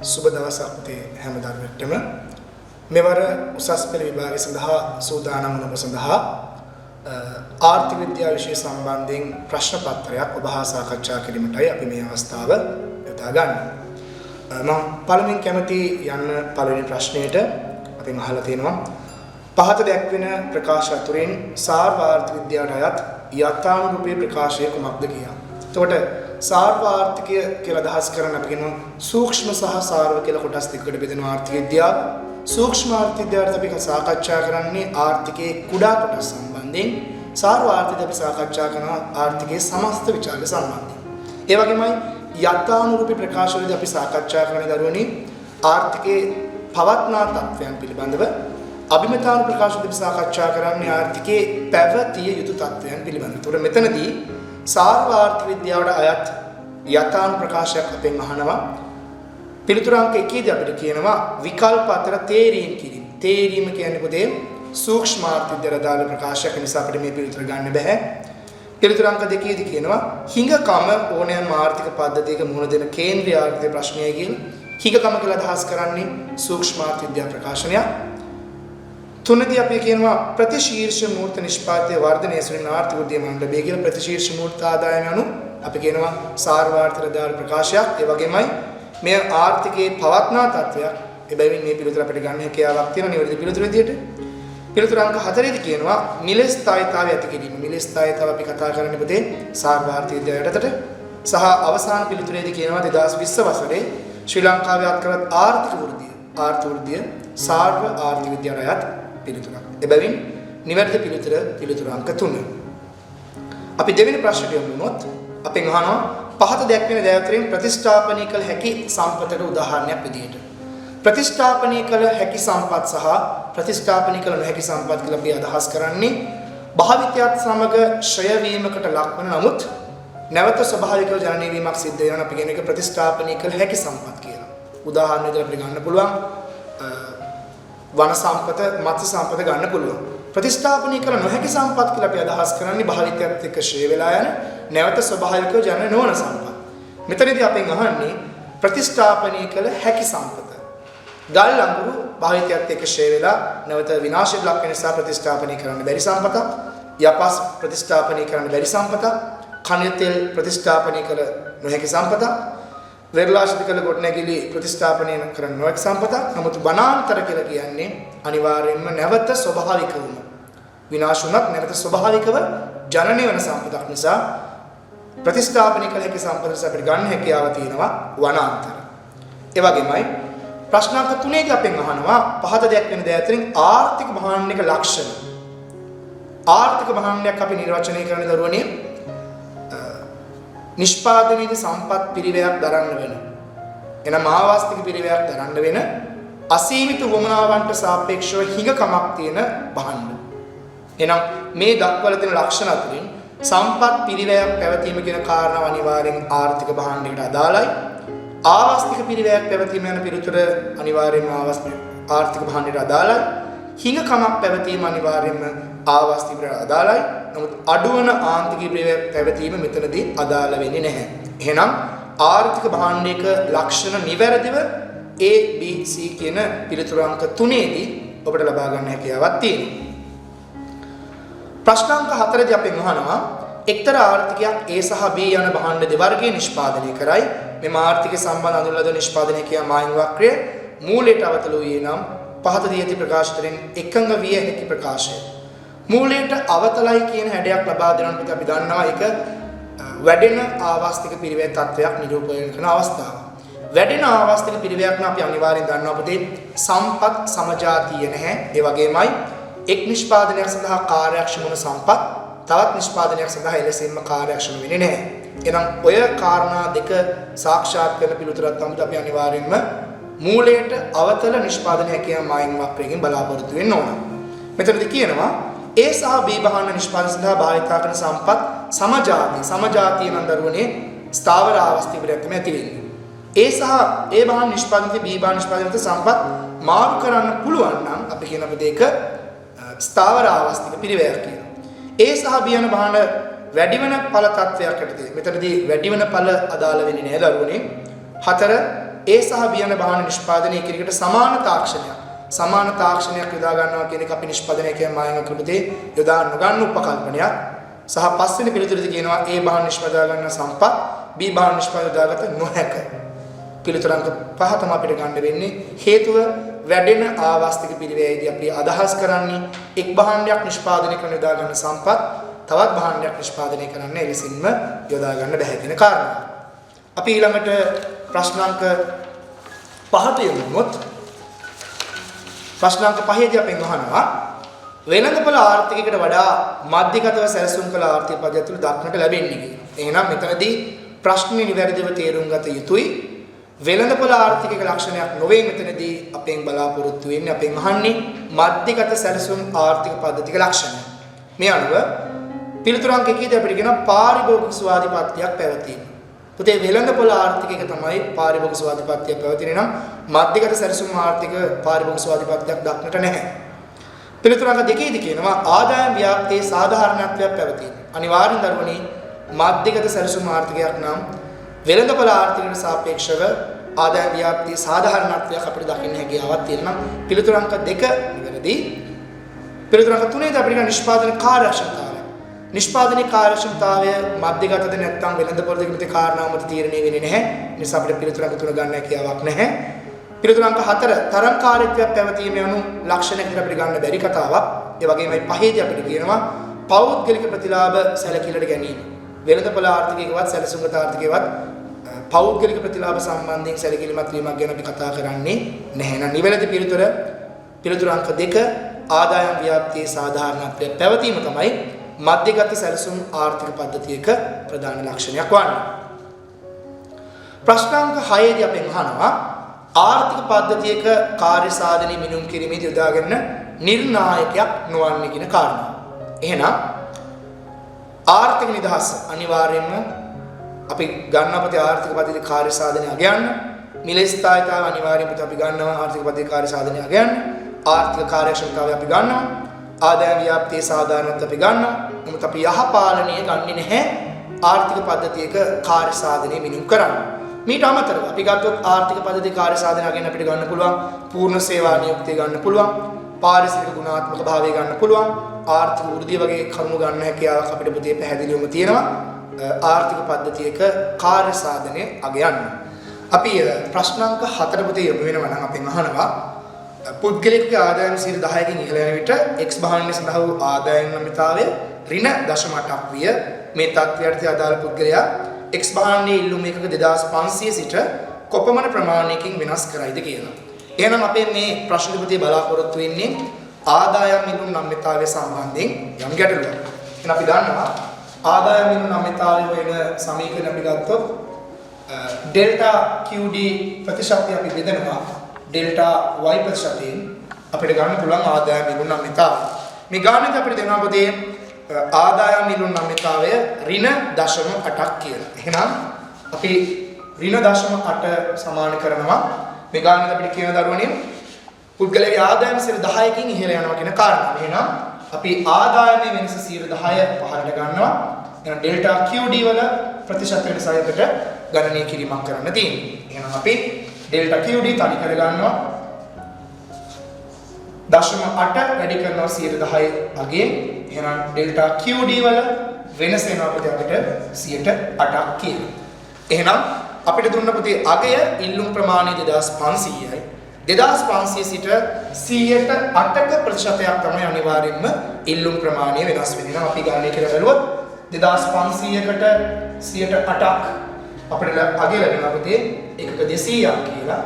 සුබ දවසක් පුතේ හැම දරුවෙක්ටම මෙවර උසස් පෙළ විභාගය සඳහා සූදානම් වන ඔබ සඳහා ආර්ථික විද්‍යාව විෂය සම්බන්ධයෙන් ප්‍රශ්න පත්‍රයක් ඔබ හා සාකච්ඡා කිරීමටයි අපි මේ අවස්ථාව යොදා ගන්නේ. මම පළමුවෙන් කැමති යන්න පළවෙනි ප්‍රශ්නයට අපි අහලා තියෙනවා පහත දැක්වෙන ප්‍රකාශ අතුරින් සාර්වාර්ථික විද්‍යාවට අයත් යථානුරූපී ප්‍රකාශය කුමක්ද කියලා. එතකොට සාර්වාර්ථිකය කියලා අදහස් කරන අපි කියනවා සූක්ෂම සහ සාර්ව කියලා කොටස් දෙකකට බෙදෙන ආර්ථික විද්‍යාව. සූක්ෂම ආර්ථික විද්‍යාවට අපි සාකච්ඡා කරන්නේ ආර්ථිකයේ කුඩා කොටස් සම්බන්ධයෙන්. සාර්වාර්ථිකය අපි සාකච්ඡා කරන ආර්ථිකයේ සමස්ත විචාර සම්බන්ධයෙන්. ඒ වගේමයි යථානුරූපී ප්‍රකාශ වලදී අපි සාකච්ඡා කරන දරුවනේ ආර්ථිකයේ පවත්නා තත්ත්වයන් පිළිබඳව. අභිමතාන ප්‍රකාශ වලදී සාකච්ඡා කරන්නේ ආර්ථිකයේ පැවතිය යුතු තත්ත්වයන් පිළිබඳව. ඒතකොට මෙතනදී සාර්වාර්ථික විද්‍යාවට අයත් යථාන් ප්‍රකාශයක් අපෙන් අහනවා. පිළිතුරු අංක 1 දී අපිට කියනවා විකල්ප අතර තේරීම් කිරීම. තේරීම කියන්නේ පොතේ සූක්ෂම ආර්ථික විද්‍යාවට දාන ප්‍රකාශයක් නිසා අපිට මේ පිළිතුර ගන්න බෑ. පිළිතුරු අංක 2 දී කියනවා හිඟකම ඕනෑම ආර්ථික පද්ධතියක මුහුණ දෙන කේන්ද්‍රීය ආර්ථික ප්‍රශ්නයයි කියන හිඟකම කියලා අදහස් කරන්නේ සූක්ෂම ආර්ථික විද්‍යා ප්‍රකාශනයක්. තුනදී අපි කියනවා ප්‍රතිශීර්ෂ මූර්ත නිෂ්පාදනයේ වර්ධනය සුලින් ආර්ථික උද්‍යමයන් ලැබේ කියලා ප්‍රතිශීර්ෂ මූර්ත ආදායම අනුව අපි කියනවා සාර්වාර්ථික දාන ප්‍රකාශයක්. ඒ වගේමයි මේ ආර්ථිකයේ පවත්නා තත්ත්වයක්. එබැවින් මේ පිළිතුර අපිට ගන්න හැකියාවක් තියෙන නිවැරදි පිළිතුර විදියට. පිළිතුර අංක 4 දී කියනවා නිල ස්ථායීතාවය ඇති කිරීම. නිල ස්ථායීතාව අපි කතා කරන්නේ පුතේ සාර්වාර්ථික විද්‍යාවටද සහ අවසාන පිළිතුරේදී කියනවා 2020 වසරේ ශ්‍රී ලංකාවේ අත්කරත් ආර්ථික වෘද්ධිය සාර්ව ආර්ථික විද්‍යාවට පිළිතුරක්. එබැවින් නිවැරදි පිළිතුර අංක 3. අපි දෙවෙනි ප්‍රශ්නයට යමු වුණොත් අපෙන් අහනවා පහත දැක්වෙන දෑ අතරින් ප්‍රතිස්ථාපනය කළ හැකි සම්පතට උදාහරණයක් විදිහට. ප්‍රතිස්ථාපනය කළ හැකි සම්පත් සහ ප්‍රතිස්ථාපනය කළ නොහැකි සම්පත් කියලා අපි අදහස් කරන්නේ භාවිතයත් සමග ක්ෂය වීමකට ලක්වන නමුත් නැවත ස්වභාවිකව ජනනය වීමක් සිද්ධ වෙනවා. අපි කියන එක ප්‍රතිස්ථාපනය කළ හැකි සම්පත් කියලා. උදාහරණ විදිහට අපිට ගන්න පුළුවන් වන සම්පත, මත්ස්‍ය සම්පත ගන්න පුළුවන්. ප්‍රතිස්ථාපනය කළ නොහැකි සම්පත් කියලා අපි අදහස් කරන්නේ භාවිතයත් එක්ක ශ්‍රේ වෙලා යන නැවත ස්වභාවිකව ජනනය නොවන සම්පත්. මෙතනදී අපෙන් අහන්නේ ප්‍රතිස්ථාපනය කළ හැකි සම්පත. ගල් අඟුරු භාවිතයත් එක්ක ශ්‍රේ වෙලා නැවත විනාශයට ලක් වෙන නිසා ප්‍රතිස්ථාපනය කරන්න බැරි සම්පතක්. යපස් ප්‍රතිස්ථාපනය කරන්න බැරි සම්පතක්. කණිය තෙල් ප්‍රතිස්ථාපනය කළ නොහැකි සම්පතක්. වෙරළාශිත කළ ගොඩනැගිලි ප්‍රතිස්ථාපනය කරන්න නොහැකි සම්පතක්. නමුත් වනාන්තර කියලා කියන්නේ අනිවාර්යයෙන්ම නැවත ස්වභාවිකවම විනාශ වුණත් නැවත ස්වභාවිකව ජනනය වෙන සම්පතක් නිසා ප්‍රතිස්ථාපනය කළ හැකි සම්පතට අපිට ගන්න හැකියාව තියෙනවා වනාන්තර. ඒ වගේමයි ප්‍රශ්නාංක 3 දී අපෙන් අහනවා පහත දැක්වෙන දෑ අතරින් ආර්ථික භාණ්ඩික ලක්ෂණ. ආර්ථික භාණ්ඩයක් අපි නිර්වචනය කරන දරුවනේ නිෂ්පාදනයේදී සම්පත් පිරිවැයක් දරන්න වෙන. එනම් ආවාස්තික පිරිවැයක් දරන්න වෙන අසීමිත වමනාවන්ට සාපේක්ෂව හිඟකමක් තියෙන භාණ්ඩ. එනම් මේ දක්වලා තියෙන ලක්ෂණ අතරින් සම්පත් පිරිවැයක් පැවතීම කියන කාරණාව අනිවාර්යෙන් ආර්ථික භාණ්ඩයකට අදාළයි. ආවාස්තික පිරිවැයක් පැවතීම යන පිළිතුර අනිවාර්යෙන්ම ආර්ථික භාණ්ඩයට අදාළයි. හිඟකමක් පැවතීම අනිවාර්යෙන්ම ආවාස්තික පිරිවැයට අදාළයි. නමුත් අඩුවන ආන්තික පිරිවැයක් පැවතීම මෙතනදී අදාළ වෙන්නේ නැහැ. එහෙනම් ආර්ථික භාණ්ඩයක ලක්ෂණ නිවැරදිව A B C කියන පිළිතුරු අංක 3 දී ඔබට ලබා ගන්න හැකියාවක් තියෙනවා. ප්‍රශ්නාංක 4 දී අපෙන් අහනවා එක්තරා ආර්ථිකයක් A සහ B යන භාණ්ඩ දෙවර්ගයේ නිෂ්පාදනය කරයි. මේ ආර්ථික සම්බන්ධ අඳුනලා දෙන නිෂ්පාදනය කියන මායිම් වක්‍රය මූලයට අවතල වූයේ නම් පහත දී ඇති ප්‍රකාශයෙන් එකඟ විය හැකි ප්‍රකාශය. මූලයට අවතලයි කියන හැඩයක් ලබා දෙනකොට අපි දන්නවා ඒක වැඩෙන ආවාස්තික පිරිවැය තත්වයක් නිරූපණය කරන අවස්ථාව. වැඩෙන ආවාස්තික පිරිවැයක් නම් අපි අනිවාර්යෙන් දන්නවා පුතේ සම්පත් සමජාතීය නැහැ. ඒ වගේමයි එක් නිෂ්පාදනයක් සඳහා කාර්යක්ෂම වන සම්පත් තවත් නිෂ්පාදනයක් සඳහා එලෙසින්ම කාර්යක්ෂම වෙන්නේ නැහැ. එහෙනම් ඔය කාරණා දෙක සාක්ෂාත් කරන පිළිතුරක් තමයි අපි අනිවාර්යෙන්ම මූලයට අවතල නිෂ්පාදනය කියන මායිම් වක්‍රයෙන් බලාපොරොත්තු වෙන්න ඕන. මෙතනදී කියනවා A සහ B භාණ්ඩ නිෂ්පාදනය සඳහා භාවිත කරන සම්පත් සමජාතීය නම් දරුවනේ ස්ථාවර ආවස්තික පිරිවැයක් තමයි ඇති වෙන්නේ. A සහ A භාණ්ඩ නිෂ්පාදනයේ B භාණ්ඩ නිෂ්පාදනයට සම්පත් මාරු කරන්න පුළුවන් නම් අපි කියන දෙක ස්ථාවර ආවස්තික පිරිවැයක් කියනවා. A සහ B යන භාණ්ඩ වැඩි වෙන ඵල තත්වයක් ඇතිදී මෙතනදී වැඩි වෙන ඵල අදාළ වෙන්නේ නැහැ දරුවනේ. 4 ඒ සහ බියන භාණ්ඩ නිෂ්පාදනය කිරීමට සමාන තාක්ෂණයක් යොදා ගන්නවා කියන එක අපි නිෂ්පාදනය කියන මායම කෘතේ යොදා නොගන්න උපකල්පනයක්. සහ පස්වෙනි පිළිතුරේදී කියනවා ඒ භාණ්ඩ නිෂ්පාදා ගන්න සම්පත් B භාණ්ඩ නිෂ්පාදදාගත නොහැක. පිළිතුර අංක 5 තමයි අපිට ගන්න වෙන්නේ. හේතුව වැඩෙන ආවස්තික පිළිවෙලේදී අපි අදහස් කරන්නේ එක් භාණ්ඩයක් නිෂ්පාදනය කරන යොදා ගන්න සම්පත් තවත් භාණ්ඩයක් නිෂ්පාදනය කරන්න එලෙසින්ම යොදා ගන්න බැහැ කියන කාරණා. අපි ඊළඟට ප්‍රශ්නාංක 5ට යමුනොත් ප්‍රශ්නාංක 5දී අපෙන් අහනවා වෙළඳපොළ ආර්ථිකයකට වඩා මධ්‍යගතව සැලසුම් කළ ආර්ථික පද්ධතිය තුළ දක්නට ලැබෙන්නේ කියලා. එහෙනම් මෙතනදී ප්‍රශ්නේ නිවැරදිව තේරුම් ගත යුතුයි. වෙළඳපොළ ආර්ථිකයක ලක්ෂණයක් නොවේ මෙතනදී අපෙන් බලාපොරොත්තු වෙන්නේ අපෙන් අහන්නේ මධ්‍යගත සැලසුම් ආර්ථික පද්ධතියක ලක්ෂණය. මේ අනුව පිළිතුරු අංක 1 දී අපිට කියන පාරිභෝගික ස්වාධිපත්‍යයක් පැවතීම. පුතේ වෙළඳපොළ ආර්ථිකයක තමයි පාරිභෝගික ස්වාධිපත්‍යයක් පැවතිනේ නම් මධ්‍යගත සැලසුම් ආර්ථික පාරිභෝගික ස්වාධිපත්‍යයක් දක්නට නැහැ. පිළිතුරු අංක 2 දී කියනවා ආදායම් ව්‍යාප්තියේ සාධාරණත්වයක් පැවතීම. අනිවාර්යෙන් දරුවනේ මධ්‍යගත සැලසුම් ආර්ථිකයක් නම් වෙළඳපොළ ආර්ථිකයට සාපේක්ෂව ආදායම් ව්‍යාප්තියේ සාධාරණත්වයක් අපිට දකින්න හැකියාවක් තියෙනවා. පිළිතුරු අංක 2 නිවැරදි. පිළිතුරු අංක 3 දී අපිට නිෂ්පාදන කාර්යක්ෂමතාවය. නිෂ්පාදනයේ කාර්යක්ෂමතාවය මධ්‍යගතද නැත්නම් වෙළඳපොළද කියන කාරණාව මත තීරණය වෙන්නේ නැහැ. නිසා අපිට පිළිතුරු අංක 3 ගන්න හැකියාවක් නැහැ. පිළිතුරු අංක 4 තරංකාරීත්වයක් පැවතීම යනු ලක්ෂණයකට අපිට ගන්න බැරි කතාවක්. ඒ වගේමයි 5 දී අපිට කියනවා පෞද්ගලික ප්‍රතිලාභ සැලකිල්ලට ගැනීම. වෙළඳපොළ ආර්ථිකයකවත් සැලසුම්ගත ආර්ථිකයකවත් පෞද්ගලික ප්‍රතිලාභ සම්බන්ධයෙන් සැලකිලිමත් වීමක් ගැන අපි කතා කරන්නේ නැහැ. නම් නිවැරදි පිළිතුර අංක 2 ආදායම් ව්‍යාප්තියේ සාධාරණත්වය පැවතීම තමයි මධ්‍යගත සැලසුම් ආර්ථික පද්ධතියක ප්‍රධාන ලක්ෂණයක් වන්නේ. ප්‍රශ්නාංක 6 දී අපෙන් අහනවා ආර්ථික පද්ධතියක කාර්ය සාධනය මිනුම් කිරීමේදී යොදාගෙන නිර්ණායකයක් නොවන්නේ කියන කාරණා. එහෙනම් ආර්ථික නිදහස අනිවාර්යයෙන්ම අපි ගන්නපති ආර්ථික පද්ධතියේ කාර්ය සාධනය අගයන්න, මිල ස්ථායීතාව අනිවාර්යයෙන්ම අපි ගන්නවා ආර්ථික පද්ධතියේ කාර්ය සාධනය අගයන්න, ආර්ථික කාර්යක්ෂමතාවය අපි ගන්නවා, ආදායම් ව්‍යාප්තියේ සාධාරණත්වය අපි ගන්නවා. නමුත් අපි යහපාලනය ගන්නේ නැහැ ආර්ථික පද්ධතියක කාර්ය සාධනය මිනුම් කරන්න. මීට අමතරව අපි ගත්තොත් ආර්ථික පද්ධතියේ කාර්ය සාධනය අගයන්න අපිට ගන්න පුළුවන් පූර්ණ සේවා නියුක්තිය ගන්න පුළුවන්, පාරිසරික ගුණාත්මක භාවය ගන්න පුළුවන්, ආර්ථික වෘද්ධිය වගේ කරුණු ගන්න හැකියාවක් අපිට පුතේ පැහැදිලිවම තියෙනවා ආර්ථික පද්ධතියක කාර්ය සාධනය අගයන්න. අපි ප්‍රශ්නාංක 4 පුතේ යොමු වෙනවා නම් අපෙන් අහනවා පුද්ගලික ආදායම් 10%කින් ඉහළ යන විට X භාණ්ඩය සඳහා වූ ආදායම් නමිතාවය ඍණ 0.8ක් විය. මේ තත්ත්වයට අදාළ පුද්ගලයා X භාණ්ඩයේ ඉල්ලුම එකක 2500 සිට කොපමණ ප්‍රමාණයකින් වෙනස් කරයිද කියලා. එහෙනම් අපේ මේ ප්‍රශ්න පුතේ බලාපොරොත්තු වෙන්නේ ආදායම් ඉල්ලුම් නම්‍යතාවය සම්බන්ධයෙන් යම් ගැටලුවක්. එහෙනම් අපි දන්නවා ආදායම් ඉල්ලුම් නම්‍යතාවය වෙන සමීකරණ අපි ගත්තොත් ඩෙල්ටා QD ප්‍රතිශතය අපි බෙදනවා ඩෙල්ටා Y ප්‍රතිශතයෙන් අපිට ගන්න පුළුවන් ආදායම් ඉල්ලුම් නම්‍යතාවය. මේ ගානට අපිට දෙනවා පොතේ ආදායම් ඉල්ලුම් නම්‍යතාවය ඍණ 0.8ක් කියලා. එහෙනම් අපි ඍණ 0.8 සමාන කරනවා මේ ගානට අපිට කියන දරුවනේ පුද්ගලයාගේ ආදායම 10%කින් ඉහළ යනවා කියන කාරණා. එහෙනම් අපි ආදායමේ වෙනස 10% පහළට ගන්නවා. එහෙනම් ඩෙල්ටා QD වල ප්‍රතිශතයට සහයකට ගණනය කිරීමක් කරන්න තියෙනවා. එහෙනම් අපි ඩෙල්ටා QD තනි කර ගන්නවා 0.8 වැඩි කරනවා 10% අගයෙන්. එහෙනම් ඩෙල්ටා QD වල වෙනස එනවා අපිට 8ක් කියලා. එහෙනම් අපිට දුන්න පුතේ අගය ඉල්ලුම් ප්‍රමාණය 2500යි. 2500 සිට 108ක ප්‍රතිශතයක් තමයි අනිවාර්යෙන්ම ඉල්ලුම් ප්‍රමාණය වෙනස් වෙන්නේ. නම් අපි ගණනය කරලා බලුවොත් 2500කට 108ක් අපිට අගය ලැබෙනවා පුතේ එකක 200ක් කියලා.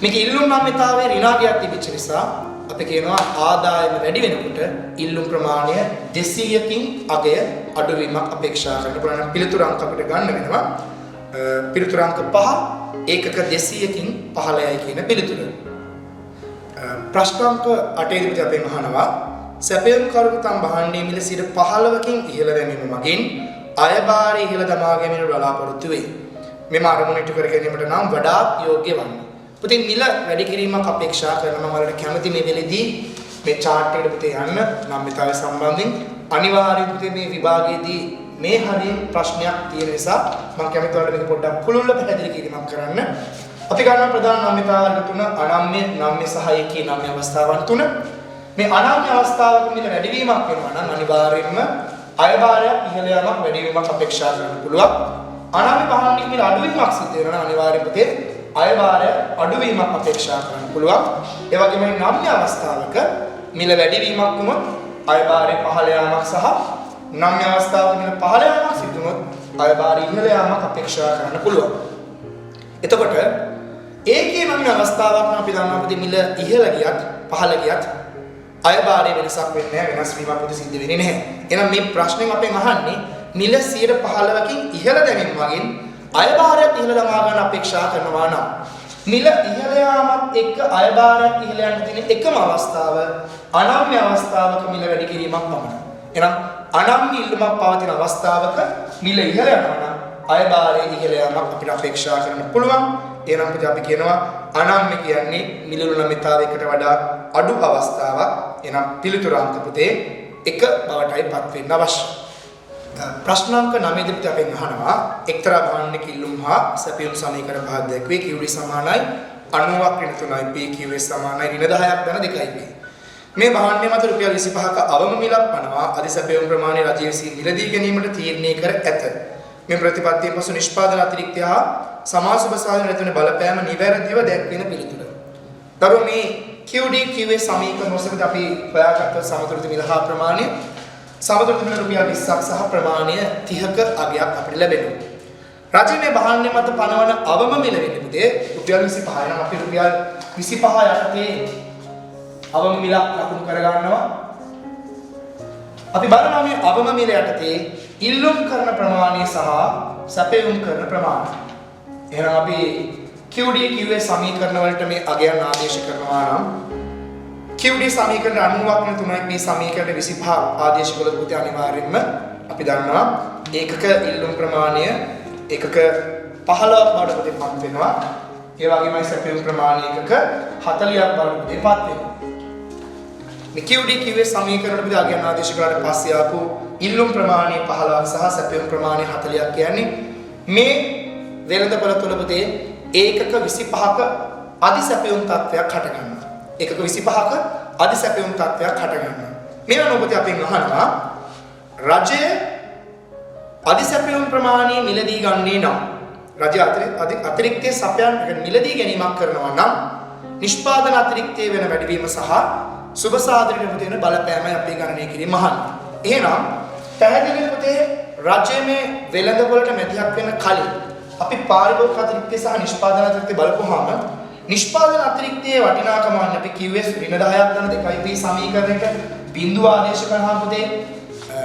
මේක ඉල්ලුම් නම්‍යතාවයේ ඍණාගයක් තිබෙච්ච නිසා අපි කියනවා ආදායම වැඩි වෙනකොට ඉල්ලුම් ප්‍රමාණය 200කින් අගය අඩුවීමක් අපේක්ෂා කරන්න පුළුවන්. පිළිතුරු අංක අපිට ගන්න වෙනවා. පිළිතුරු අංක 5 ඒකක 200කින් 15යි කියන පිළිතුර. ප්‍රශ්නාංක 8 දී අපි අහනවා සැපයුම් කරුණතම් භාණ්ඩයේ මිල 15කින් ඉහළ දැමීම මගින් අයභාරය ඉහළ දමා ගැනීමට බලාපොරොත්තු වේ. මෙම අරමුණ ඉටු කර ගැනීමට නම් වඩාත් යෝග්‍ය වන්නේ. පුතේ මිල වැඩි කිරීමක් අපේක්ෂා කරන මම වලට කැමති මේ වෙලෙදී මේ chart එකට පුතේ යන්න නම්‍යතාවය සම්බන්ධයෙන් අනිවාර්යයෙන් පුතේ මේ විභාගයේදී මේ හරිය ප්‍රශ්නයක් තියෙන නිසා මම කැමති වලට මේක පොඩ්ඩක් පුළුල්ව පැහැදිලි කිරීමක් කරන්න. අපි ගන්න ප්‍රධාන නම්‍යතාවර්ග තුන අනම්‍ය, නම්‍ය සහ ඒකී නම්‍ය අවස්ථාවන් තුන. මේ අනම්‍ය අවස්ථාවක මිල වැඩිවීමක් වෙනවා නම් අනිවාර්යයෙන්ම අයභාරයක් ඉහළ යාමක් වැඩි වීමක් අපේක්ෂා කරන්න පුළුවන්. අනම්‍ය භාණ්ඩික මිල අඩුවීමක් සිදු වෙනවා නම් අනිවාර්යයෙන්ම තේ අයභාරය අඩුවීමක් අපේක්ෂා කරන්න පුළුවන්. ඒ වගේම නම්‍ය අවස්ථාවක මිල වැඩිවීමක් වුණොත් අයභාරය පහළ යාමක් සහ නම්‍ය අවස්ථාවක මිල පහළ යාමක් සිදු වුණොත් අයභාරය ඉහළ යාමක් අපේක්ෂා කරන්න පුළුවන්. එතකොට ඒකේ නම්‍ය අවස්ථාවක් නම් අපි දන්නවා අපිට මිල ඉහළ ගියත් පහළ ගියත් අයභාරයේ වෙනසක් වෙන්නේ නැහැ, වෙනස් වීමක් උද සිද්ධ වෙන්නේ නැහැ. එහෙනම් මේ ප්‍රශ්نين අපෙන් අහන්නේ මිල 15%කින් ඉහළ දැමීම වගින් අයභාරයක් ඉහළ ළමා ගන්න අපේක්ෂා කරනවා නම් මිල ඉහළ යාමත් එක්ක අයභාරයක් ඉහළ යන්න තියෙන එකම අවස්ථාව අනම්‍ය අවස්ථාවක මිල වැඩි කිරීමක් පමණයි. එහෙනම් අනම්‍ය ඉල්ලුමක් පවතින අවස්ථාවක මිල ඉහළ යනවා නම් අයභාරයේ ඉහළ යාමක් අපිට අපේක්ෂා කරන්න පුළුවන්. එහෙනම් අපි කියනවා අනම්‍ය කියන්නේ මිලුණු නමිතාවයකට වඩා අඩු අවස්ථාවක්. එහෙනම් පිළිතුර අංක පුතේ 1 බවටයි පත් වෙන්න අවශ්‍යයි. ප්‍රශ්නාංක 9 දී අපෙන් අහනවා එක්තරා භාණ්ඩයක ඉල්ලුම් හා සැපයුම් සමීකරණ පහක් දැක්වේ QD සමානයි 90ක් ඍණ 3යි P QS සමානයි ඍණ 10ක් ධන 2යි P. මේ භාණ්ඩය මත රුපියල් 25ක අවම මිලක් පනවා අධි සැපයුම් ප්‍රමාණය රජය විසින් මිලදී ගැනීමට තීරණය කර ඇත. මේ ප්‍රතිපත්තියෙන් පසු නිෂ්පාදන අතිරික්තය හා සමාසුබ සාධන රැතුන බලපෑම නිවැරදිව දැක්වෙන පිළිතුර. දරුවෝ මේ QD QS සමීකරණ ඔස්සේ අපි හොයාගත්ත සමතුලිත මිල හා ප්‍රමාණය සමතුලිත මිල රුපියල් 20ක් සහ ප්‍රමාණය 30ක අගයක් අපිට ලැබෙනවා. රජයේ මේ භාණ්ඩය මත පනවන අවම මිල වෙන්නේ පුතේ රුපියල් 25. නම් අපි රුපියල් 25 යටතේ අවම මිලක් ලකුණු කරගන්නවා. අපි බලනවා මේ අවම මිල යටතේ ඉල්ලුම් කරන ප්‍රමාණය සහ සැපයුම් කරන ප්‍රමාණය. එහෙනම් අපි QD QS සමීකරණ වලට මේ අගයන් ආදේශ කරනවා නම් QD සමීකරණ 90ක් නේ 3යි P සමීකරණ 25 ආදේශ කළොත් පුතේ අනිවාර්යයෙන්ම අපි දන්නවා ඒකක ඉල්ලුම් ප්‍රමාණය ඒකක 15ක් බවට පුතේ පත් වෙනවා. ඒ වගේමයි සැපයුම් ප්‍රමාණය ඒකක 40ක් බවට පුතේ පත් වෙනවා. මේ QD QS සමීකරණ පුතේ අගයන් ආදේශ කළාට පස්සේ ආපු ඉල්ලුම් ප්‍රමාණය 15ක් සහ සැපයුම් ප්‍රමාණය 40ක් කියන්නේ මේ වෙළඳපොළ තුල පුතේ ඒකක 25ක අධි සැපයුම් තත්ත්වයක් හට ගන්නවා. ඒකක 25ක අධි සැපයුම් තත්ත්වයක් හට ගන්නවා. මේ අනුපතේ අපෙන් අහනවා රජය අධි සැපයුම් ප්‍රමාණය මිලදී ගන්නේ නම් රජය අතිරික්තයේ සපයන් මිලදී ගැනීමක් කරනවා නම් නිෂ්පාදන අතිරික්තයේ වෙන වැඩිවීම සහ සුබ සාධනයට පුතේන බලපෑමයි අපි ගණනය කිරීම අහන්නේ. එහෙනම් පැහැදිලිව පුතේ රජයේ මේ වෙළඳපොළට මැදිහත් වෙන කලින් අපි පාරිභෝගික අතිරික්තය සහ නිෂ්පාදන අතිරික්තය බලපුවාම නිෂ්පාදන අතිරික්තයේ වටිනාකම වන්නේ අපි QS ඍණ 10ක් ධන 2යි P සමීකරණයට බිඳුව ආදේශ කරනවා පුතේ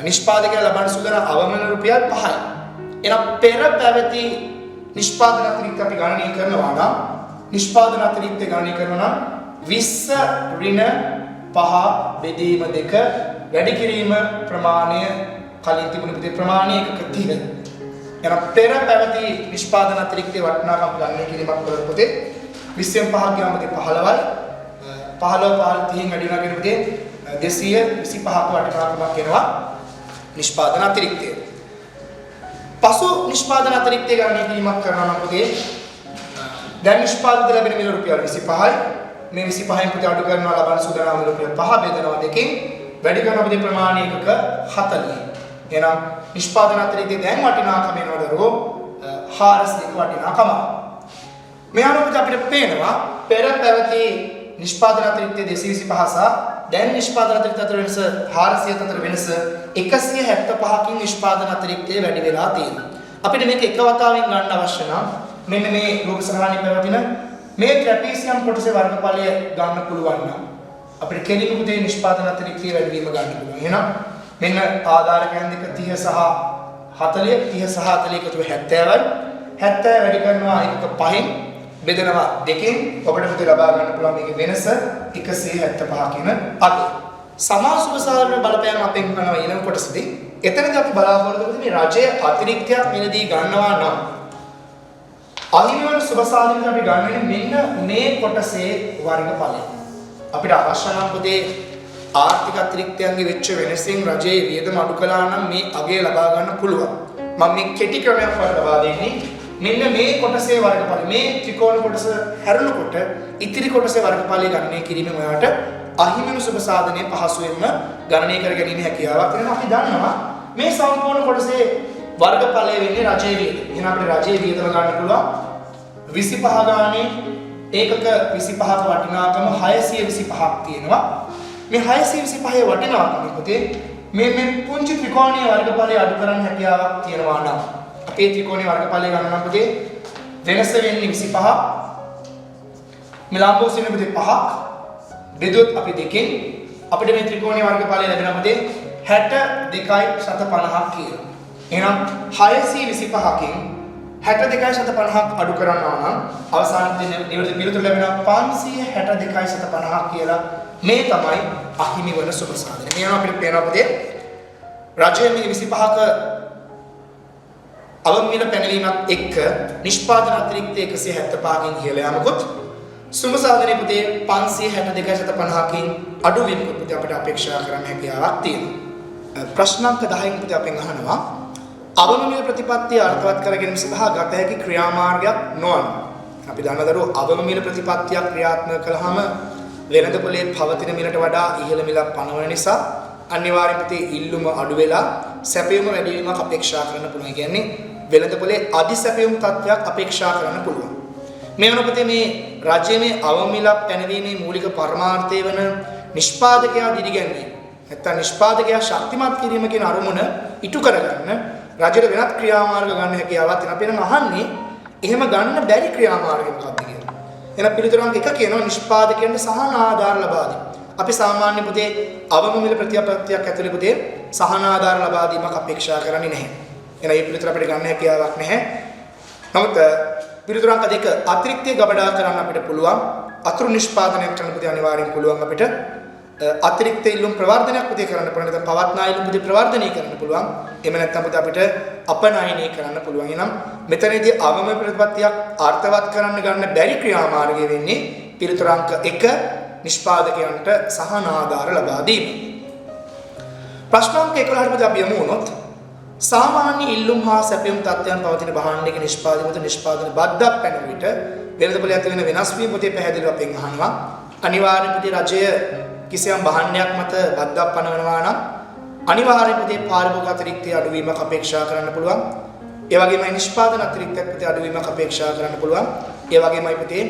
නිෂ්පාදකයා ලබන සුදන අවමන රුපියල් 5යි. එහෙනම් පෙර පැවති නිෂ්පාදන අතිරික්තය අපි ගණනය කරනවා නම් නිෂ්පාදන අතිරික්තය ගණනය කරනවා නම් 20 ඍණ 5 බෙදීම 2 වැඩි කිරීම ප්‍රමාණය කලින් තිබුණ පුතේ ප්‍රමාණය එකක 30. එහෙනම් පෙර පැවති නිෂ්පාදන අතිරික්තයේ වටිනාකම ගණනය කිරීමක් කළොත් පුතේ 20න් 5ක් ගියාම පුතේ 15යි 15 30න් වැඩි වෙනවා කියන පුතේ 225ක වටිනාකමක් එනවා නිෂ්පාදන අතිරික්තය. පසු නිෂ්පාදන අතිරික්තය ගණනය කිරීමක් කරනවා නම් පුතේ දැන් නිෂ්පාදිත ලැබෙන මිල රුපියල් 25යි මේ 25න් පුතේ අඩු කරනවා ලබන සුදනාම රුපියල් 5 බෙදනවා දෙකෙන් වැඩි කරන පුතේ ප්‍රමාණය එකක 40. එහෙනම් නිෂ්පාදන අතිරික්තයේ දැන් වටිනාකම වෙනවා දරුවෝ 400ක වටිනාකම. මේ අනුව අපිට පේනවා පෙර පැවති නිෂ්පාදන අතිරික්තයේ 225 සහ දැන් නිෂ්පාදන අතිරික්තය අතර වෙනස 400 අතර වෙනස 175කින් නිෂ්පාදන අතිරික්තය වැඩි වෙලා තියෙනවා. අපිට මේක එක වතාවෙන් ගන්න අවශ්‍ය නම් මෙන්න මේ ලෝක සරණි පැවතින මේ ට්‍රැපීසියම් කොටසේ වර්ගඵලය ගන්න පුළුවන් නම් අපිට කෙලින්ම පුතේ නිෂ්පාදන අතිරික්තය වැඩි වීම ගන්න පුළුවන්. එහෙනම් මෙන්න ආධාරකයන් දෙක 30 සහ 40 30 සහ 40 එකතු 70යි 70 වැඩි කරනවා එකක 5න් බෙදනවා දෙකෙන් ඔබට පුතේ ලබා ගන්න පුළුවන් මේකේ වෙනස 175 කියන අගය. සමාසුබ සාධන බලපෑම අපෙන් කරනවා ඊළඟ කොටසදී. එතනදී අපි බලාපොරොත්තු වෙන්නේ මේ රජයේ අතිරික්තයක් මිලදී ගන්නවා නම් අහිමි වන සුබ සාධන අපි ගන්නන්නේ මෙන්න මේ කොටසේ වර්ගඵලය. අපිට අවශ්‍ය නම් පුතේ ආර්ථික අතිරික්තයන්ගේ වෙච්ච වෙනසින් රජයේ වියදම අඩු කළා නම් මේ අගය ලබා ගන්න පුළුවන්. මම මේ කෙටි ක්‍රමයක් වලට ලබා දෙන්නේ. මෙන්න මේ කොටසේ වර්ගඵල මේ ත්‍රිකෝණ කොටස හැරුණකොට ඉතිරි කොටසේ වර්ගඵලය ගණනය කිරීමෙන් ඔයාලට අහිමිණු සුබ සාධනය පහසුවෙන්ම ගණනය කර ගැනීම හැකියාවක් තියෙනවා. අපි දන්නවා මේ සම්පූර්ණ කොටසේ වර්ගඵලය වෙන්නේ රජයේ වියදම. එහෙනම් අපිට රජයේ වියදම ගන්න පුළුවන් 25 ගානේ ඒකක 25ක වටිනාකම 625ක් තියෙනවා. මේ 625 වටිනාකම පුතේ මේ පුංචි ත්‍රිකෝණීය වර්ගඵලය අඩු කරන්න හැකියාවක් තියෙනවා නම් අපේ ත්‍රිකෝණීය වර්ගඵලය ගන්න නම් පුතේ වෙනස වෙන්නේ 25. මේ ලම්බෝ සීන පුතේ 5ක් බෙදුවොත් අපි දෙකෙන් අපිට මේ ත්‍රිකෝණීය වර්ගඵලය ලැබෙනවා පුතේ 62.50ක් කියලා. එහෙනම් 625කින් 62.50ක් අඩු කරනවා නම් අවසානයේදී නිවැරදි පිළිතුර ලැබෙනවා 562.50ක් කියලා. මේ තමයි අහිමි වන සුබ සාධනය. මේ අපිට පේනවා පුතේ රජයේ මේ 25ක අවමිල පැනවීමත් එක්ක නිෂ්පාදන අතිරික්ත 175කින් ඉහළ යාමකුත් සුබ සාධනයේ පුතේ 562.50කින් අඩු වීමකුත් පුතේ අපිට අපේක්ෂා කරන්න හැකියාවක් තියෙනවා. ප්‍රශ්නාංක 10න් පුතේ අපෙන් අහනවා අවමමිල ප්‍රතිපත්තිය අර්ථවත් කර ගැනීම සඳහා ගත හැකි ක්‍රියාමාර්ගයක් නොවන. අපි දන්න දරුවෝ අවමමිල ප්‍රතිපත්තියක් ක්‍රියාත්මක කළාම වෙළඳ පොලේ පවතින මිලට වඩා ඉහළ මිලක් පනවන නිසා අනිවාර්යයෙන්ම තේ ඉල්ලුම අඩු වෙලා සැපයුම වැඩි වීමක් අපේක්ෂා කරන්න පුළුවන්. කියන්නේ වෙළඳ පොලේ අධි සැපයුම් තත්ත්වයක් අපේක්ෂා කරන්න පුළුවන්. මේ වෙනකොට මේ රජයේ මේ අවමිලක් පැනවීමේ මූලික පරමාර්ථය වන නිෂ්පාදකයා දිරිගැන්වීම. නැත්නම් නිෂ්පාදකයා ශක්තිමත් කිරීම කියන අරමුණ ඉටු කරගන්න රජයට වෙනත් ක්‍රියාමාර්ග ගන්න හැකියාවක් තියෙනවා. අපි නම් අහන්නේ එහෙම ගන්න බැරි ක්‍රියාමාර්ග මොකක්ද කියලා. එහෙනම් පිළිතුරක් එක කියනවා නිෂ්පාදකයන්ට සහන ආධාර ලබා දී. අපි සාමාන්‍ය පුතේ අවම මිල ප්‍රතිපත්තියක් ඇතුළේ පුතේ සහන ආධාර ලබා දීමක් අපේක්ෂා කරන්නේ නැහැ. එහෙනම් මේ පිළිතුර අපිට ගන්න හැකියාවක් නැහැ. නමුත් පිළිතුරක් දෙක අතිරික්තය ගබඩා කරන්න අපිට පුළුවන්. අතුරු නිෂ්පාදනයක් කරන්න පුතේ අනිවාර්යෙන් පුළුවන් අපිට. අතිරික්ත ඉල්ලුම් ප්‍රවර්ධනයක් පුතේ කරන්න පුළුවන්. නැත්නම් පවත්නා ඉල්ලුම් පුතේ ප්‍රවර්ධනය කරන්න පුළුවන්. එහෙම නැත්නම් පුතේ අපිට අපනයනය කරන්න පුළුවන්. එහෙනම් මෙතනදී අවම ප්‍රතිපත්තියක් අර්ථවත් කරන්න ගන්න බැරි ක්‍රියාමාර්ගය වෙන්නේ පිළිතුර අංක 1 නිෂ්පාදකයන්ට සහන ආධාර ලබා දීම. ප්‍රශ්න අංක 11 පුතේ අපි යමු වුණොත් සාමාන්‍ය ඉල්ලුම් හා සැපයුම් තත්ත්වයන් පවතින භාණ්ඩයක නිෂ්පාදන බද්දක් පැන විට වෙළඳපොලේ ඇති වෙන වෙනස් වීම පුතේ පැහැදිලිව අපෙන් අහනවා. අනිවාර්යයෙන් පුතේ රජය කිසියම් භාණ්ඩයක් මත බද්දක් පනවනවා නම් අනිවාර්යයෙන් පුතේ පාරිභෝගික අතිරික්තය අඩුවීමක් අපේක්ෂා කරන්න පුළුවන්. ඒ වගේමයි නිෂ්පාදන අතිරික්තයක් පුතේ අඩුවීමක් අපේක්ෂා කරන්න පුළුවන්. ඒ වගේමයි පුතේ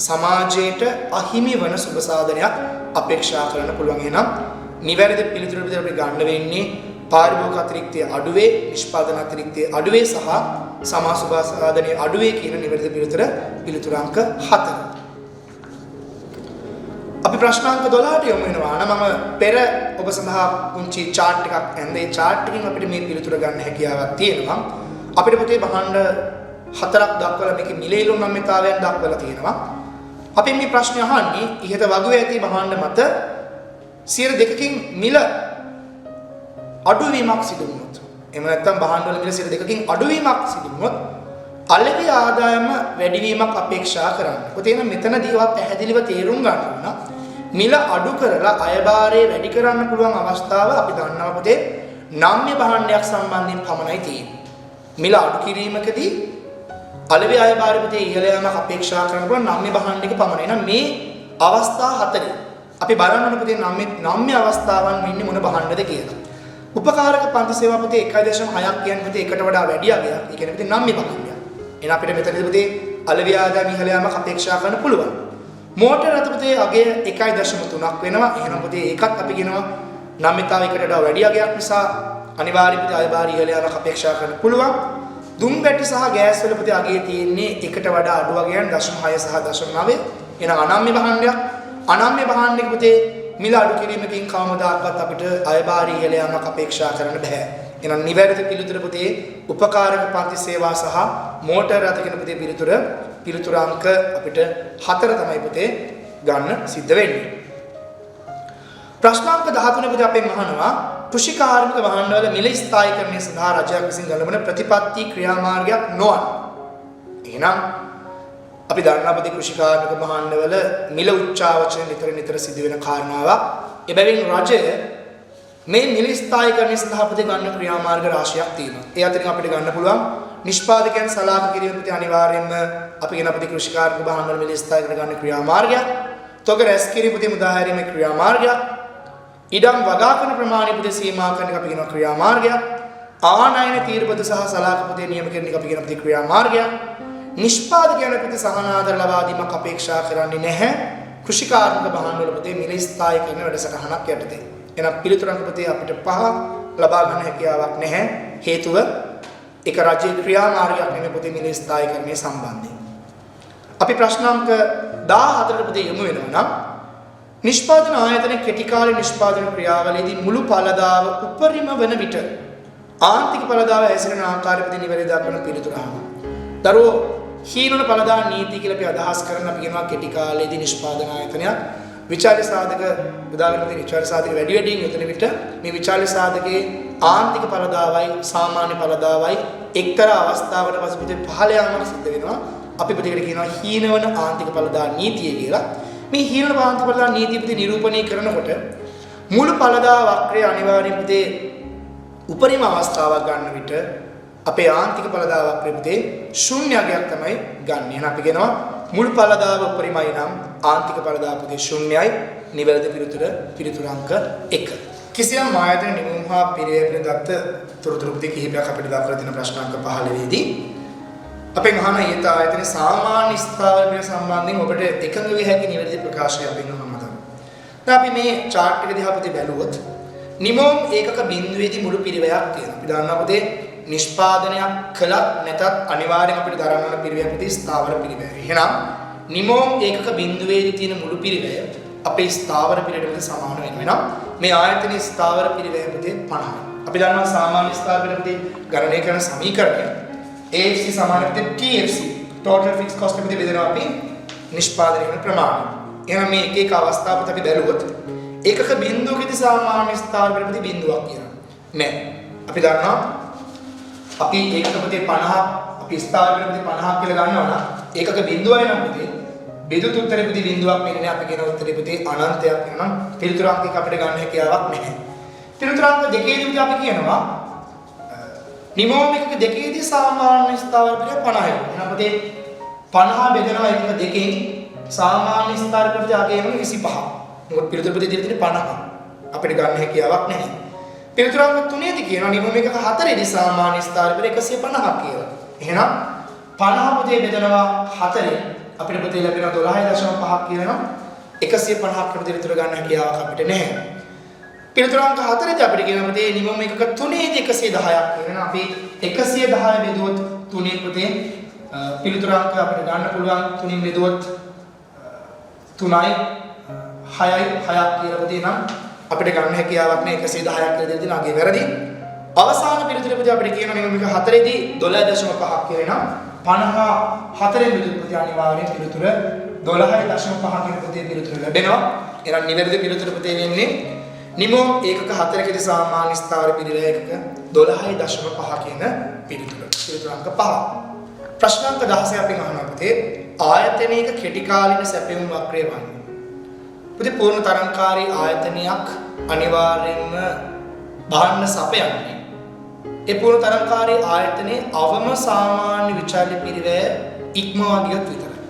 සමාජයට අහිමි වන සුබ සාධනයක් අපේක්ෂා කරන්න පුළුවන්. එහෙනම් නිවැරදි පිළිතුර විදිහට අපි ගන්න වෙන්නේ පාරිභෝගික අතිරික්තය අඩුවේ, නිෂ්පාදන අතිරික්තය අඩුවේ සහ සමා සුබ සාධනය අඩුවේ කියන නිවැරදි පිළිතුර අංක 4. අපි ප්‍රශ්නාංක 12ට යමු වෙනවා. මම පෙර ඔබ සඳහා පුංචි chart එකක් ඇන්දේ. chart එකකින් අපිට මේ පිළිතුර ගන්න හැකියාවක් තියෙනවා. අපිට පුතේ භාණ්ඩ 4ක් දක්වලා මේකේ මිලේලුම් නම්‍යතාවයන් දක්වලා තියෙනවා. අපි මේ ප්‍රශ්නේ අහන්නේ ඉහත වගුවේ ඇති භාණ්ඩ මත 2%කින් මිල අඩුවීමක් සිදු වුණොත්. එහෙම නැත්නම් භාණ්ඩ වල මිල 2%කින් අඩුවීමක් සිදු වුණොත් අලෙවි ආදායම වැඩිවීමක් අපේක්ෂා කරන්න. පුතේ නම් මෙතනදී ඔයා පැහැදිලිව තේරුම් ගන්න ඕන. මිල අඩු කරලා අයභාරය වැඩි කරන්න පුළුවන් අවස්ථාව අපි දන්නවා පුතේ නම්‍ය භාණ්ඩයක් සම්බන්ධයෙන් පමණයි තියෙන්නේ. මිල අඩු කිරීමකදී අලෙවි අයභාරය පුතේ ඉහළ යාමක් අපේක්ෂා කරන්න පුළුවන් නම්‍ය භාණ්ඩයක පමණයි. එහෙනම් මේ අවස්ථා 4 අපි බලන්න ඕන පුතේ නම්‍ය අවස්ථාවන් වෙන්නේ මොන භාණ්ඩද කියලා. උපකාරක පන්ති සේවා පුතේ 1.6ක් කියන්නේ පුතේ එකට වඩා වැඩි අගයක්. ඒ කියන්නේ පුතේ නම්‍ය භාණ්ඩයක්. එහෙනම් අපිට මෙතනදී පුතේ අලෙවි ආදායම ඉහළ යාමක් අපේක්ෂා කරන්න පුළුවන්. මෝටර රථ පුතේ අගය 1.3ක් වෙනවා. එහෙනම් පුතේ ඒකත් අපි කියනවා නම්‍යතාවයකට වඩා වැඩි අගයක් නිසා අනිවාර්යයෙන් පුතේ අයභාරය ඉහළ යාමක් අපේක්ෂා කරන්න පුළුවන්. දුම් බැටි සහ ගෑස් වල පුතේ අගය තියෙන්නේ එකට වඩා අඩු අගයන් 0.6 සහ 0.9. එහෙනම් අනම්‍ය භාණ්ඩයක්. අනම්‍ය භාණ්ඩයක පුතේ මිල අඩු කිරීමකින් කවමදාකවත් අපිට අයභාරය ඉහළ යාමක් අපේක්ෂා කරන්න බෑ. එහෙනම් නිවැරදි පිළිතුර පුතේ උපකාරක පන්ති සේවා සහ මෝටර රථ කියන පුතේ පිළිතුර අංක අපිට 4 තමයි පුතේ ගන්න සිද්ධ වෙන්නේ. ප්‍රශ්නාංක 13 පුතේ අපෙන් අහනවා කෘෂි කාර්මික භාණ්ඩවල මිල ස්ථායීකරණය සඳහා රජයක් විසින් ගලවන ප්‍රතිපත්ති ක්‍රියාමාර්ගයක් නොවන. එහෙනම් අපි දන්නා පුතේ කෘෂි කාර්මික භාණ්ඩවල මිල උච්චාවචන නිතර සිදුවෙන කාරණාවක්. එබැවින් රජය මේ මිල ස්ථායීකරණය සඳහා පුතේ ගන්න ක්‍රියාමාර්ග රාශියක් තියෙනවා. ඒ අතරින් අපිට ගන්න පුළුවන් නිෂ්පාදකයන් සලාක කිරීම ප්‍රති අනිවාර්යයෙන්ම අපි කියන අපේ කෘෂිකාර්මික භාණ්ඩවල මිල ස්ථායකට ගන්න ක්‍රියාමාර්ගයක්. තොග රැස් කිරීම ප්‍රති මුදා හැරීමේ ක්‍රියාමාර්ගයක්. ඉඩම් වගා කරන ප්‍රමාණය ප්‍රති සීමා කරන එක අපි කියන ක්‍රියාමාර්ගයක්. ආනයන තීරබද සහ සලාක ප්‍රති නියම කරන එක අපි කියන ප්‍රති ක්‍රියාමාර්ගයක්. නිෂ්පාදකයන් ප්‍රති සහන ආදර ලබා දීමක් අපේක්ෂා කරන්නේ නැහැ. කෘෂිකාර්මික භාණ්ඩවල ප්‍රති මිල ස්ථායී කරන වැඩසටහනක් යටතේ. එහෙනම් පිළිතුරක් ප්‍රති අපිට පහ ලබා ගන්න හැකියාවක් නැහැ. හේතුව එක රජයේ ක්‍රියාමාර්ගයක් නෙමෙයි ප්‍රති මිල ස්ථායීකරණය සම්බන්ධයෙන්. අපි ප්‍රශ්නාංක 14ට ප්‍රති යමු වෙනවා නම් නිෂ්පාදන ආයතන කෙටි කාලීන නිෂ්පාදන ක්‍රියාවලියේදී මුළු පළදාව උපරිම වන විට ආර්ථික පළදාව හැසිරෙන ආකාරය ප්‍රති නිවැරදි දක්වන පිළිතුර අහනවා. දරුවෝ හීනන පළදා නීති කියලා අපි අදහස් කරන අපි කියනවා කෙටි කාලයේදී නිෂ්පාදන ආයතනයක් විචාල්‍ය සාධක උදාහරණයක් විචාල්‍ය සාධක වැඩි වැඩියෙන් යොදන විට මේ විචාල්‍ය සාධකයේ ආන්තික පළදාවයි සාමාන්‍ය පළදාවයි එක්තරා අවස්ථාවකට පසුපිට පහළ යාමක් සිද්ධ වෙනවා. අපි ප්‍රතිකට කියනවා හීනවන ආන්තික පළදා නීතිය කියලා. මේ හීනවන ආන්තික පළදා නීතිය ප්‍රති නිරූපණය කරනකොට මුළු පළදා වක්‍රයේ අනිවාර්යයෙන් ප්‍රති උපරිම අවස්ථාවක් ගන්න විට අපේ ආන්තික පළදා වක්‍රයේ ප්‍රති ශූන්‍යයක් තමයි ගන්න. එහෙනම් අපි කියනවා මුළු පළදාව උපරිමයි නම් ආන්තික පළදා ප්‍රති ශූන්‍යයි. නිවැරදි පිළිතුර අංක 1. කිසියම් ආයතන නිමුම් හා පිරිවැය දත්ත තොරතුරු ප්‍රති කිහිපයක් අපිට දක්වලා තියෙන ප්‍රශ්නාංක 15 දී අපෙන් අහන ඊට ආයතනයේ සාමාන්‍ය ස්ථාවර පිළ සම්බන්ධයෙන් ඔබට එකඟ විය හැකි නිවැරදි ප්‍රකාශයක් දෙන්න මම හිතනවා. දැන් අපි මේ chart එක දිහා ප්‍රති බැලුවොත් නිමෝම් ඒකක බිඳුවේදී මුළු පිරිවැයක් තියෙනවා. අපි දන්නවා පුතේ නිෂ්පාදනයක් කළත් නැතත් අනිවාර්යෙන් අපිට දරන්න ඕන පිරිවැය ප්‍රති ස්ථාවර පිරිවැය. එහෙනම් නිමෝම් ඒකක බිඳුවේදී තියෙන මුළු පිරිවැය අපේ ස්ථාවර පිරිවැයට සමාන වෙනවා. මේ ආයතනයේ ස්ථාවර පිරිවැය ප්‍රති 50යි. අපි දන්නවා සාමාන්‍ය ස්ථාවර ප්‍රති ගණනය කරන සමීකරණය AFC සමාන ප්‍රති TFC total fixed cost ප්‍රති බෙදනවා අපි නිෂ්පාදනය කරන ප්‍රමාණය. එහෙනම් මේ එක එක අවස්ථාවකට අපි බැලුවොත් ඒකක බිඳුවකදී සාමාන්‍ය ස්ථාවර ප්‍රති බිඳුවක් කියනවා. නෑ. අපි දන්නවා අපි ඒකක ප්‍රති 50 අපි ස්ථාවර ප්‍රති 50 කියලා ගන්නවා නම් ඒකක බිඳුවයි නම් ප්‍රති බෙදුත් උත්තරේ ප්‍රති බිඳුවක් වෙන්නේ නැහැ. අපි කියන උත්තරේ ප්‍රති අනන්තයක් වෙනවා. පිළිතුරක් එක අපිට ගන්න හැකියාවක් නැහැ. පිළිතුරක් දෙකේදී අපි කියනවා නිමෝම් එකක දෙකේදී සාමාන්‍ය ස්ථාවර ප්‍රති 50යි. එහෙනම් ප්‍රති 50 බෙදනවා එකක දෙකෙන් සාමාන්‍ය ස්ථාවර ප්‍රති ආගේ වෙන 25. මොකද පිළිතුර ප්‍රති දින 50. අපිට ගන්න හැකියාවක් නැහැ. පිළිතුරක් තුනේදී කියනවා නිමෝම් එකක හතරේදී සාමාන්‍ය ස්ථාවර ප්‍රති 150ක් කියලා. එහෙනම් 50 ප්‍රති බෙදනවා 4 අපිට ප්‍රති ලැබෙනවා 12.5ක් කියනවා 150ක් ප්‍රතිවිතර ගන්න හැකියාවක් අපිට නැහැ. පිළිතුර අංක 4දී අපිට කියනවා ප්‍රති නිමෝම් එකක 3ේදී 110ක් කියනවා. අපි 110 බෙදුවොත් 3 ප්‍රති පිළිතුර අංක අපිට ගන්න පුළුවන් 3න් බෙදුවොත් 3යි 6යි 6ක් කියලා ප්‍රති නම් අපිට ගන්න හැකියාවක් නැහැ. 110ක් කියලා දෙන්න අගේ වැරදි. අවසාන පිළිතුර ප්‍රති අපිට කියනවා නිමෝම් එක 4ේදී 12.5ක් කියනවා. 54 බෙදුත් ප්‍රති අනිවාර්යෙන් පිළිතුර 12.5 කියන ප්‍රති පිළිතුර ලැබෙනවා. එහෙනම් නිවැරදි පිළිතුර ප්‍රති වෙන්නේ නිමෝම් ඒකක 4කදී සාමාන්‍ය ස්ථාවර පිළිවෙල ඒකක 12.5 කියන පිළිතුර. පිළිතුර අංක 5. ප්‍රශ්නාංක 16 අපෙන් අහනවා පුතේ ආයතනයක කෙටි කාලින සැපයුම් වක්‍රය වන්නේ. පුතේ පූර්ණ තරංකාරී ආයතනයක් අනිවාර්යෙන්ම බාහන්න සපයන්නේ ඒ පූර්ණ තරංකාරී ආයතනයේ අවම සාමාන්‍ය විචාල්‍ය පිරිවැය ඉක්මවා ගියොත් විතරයි.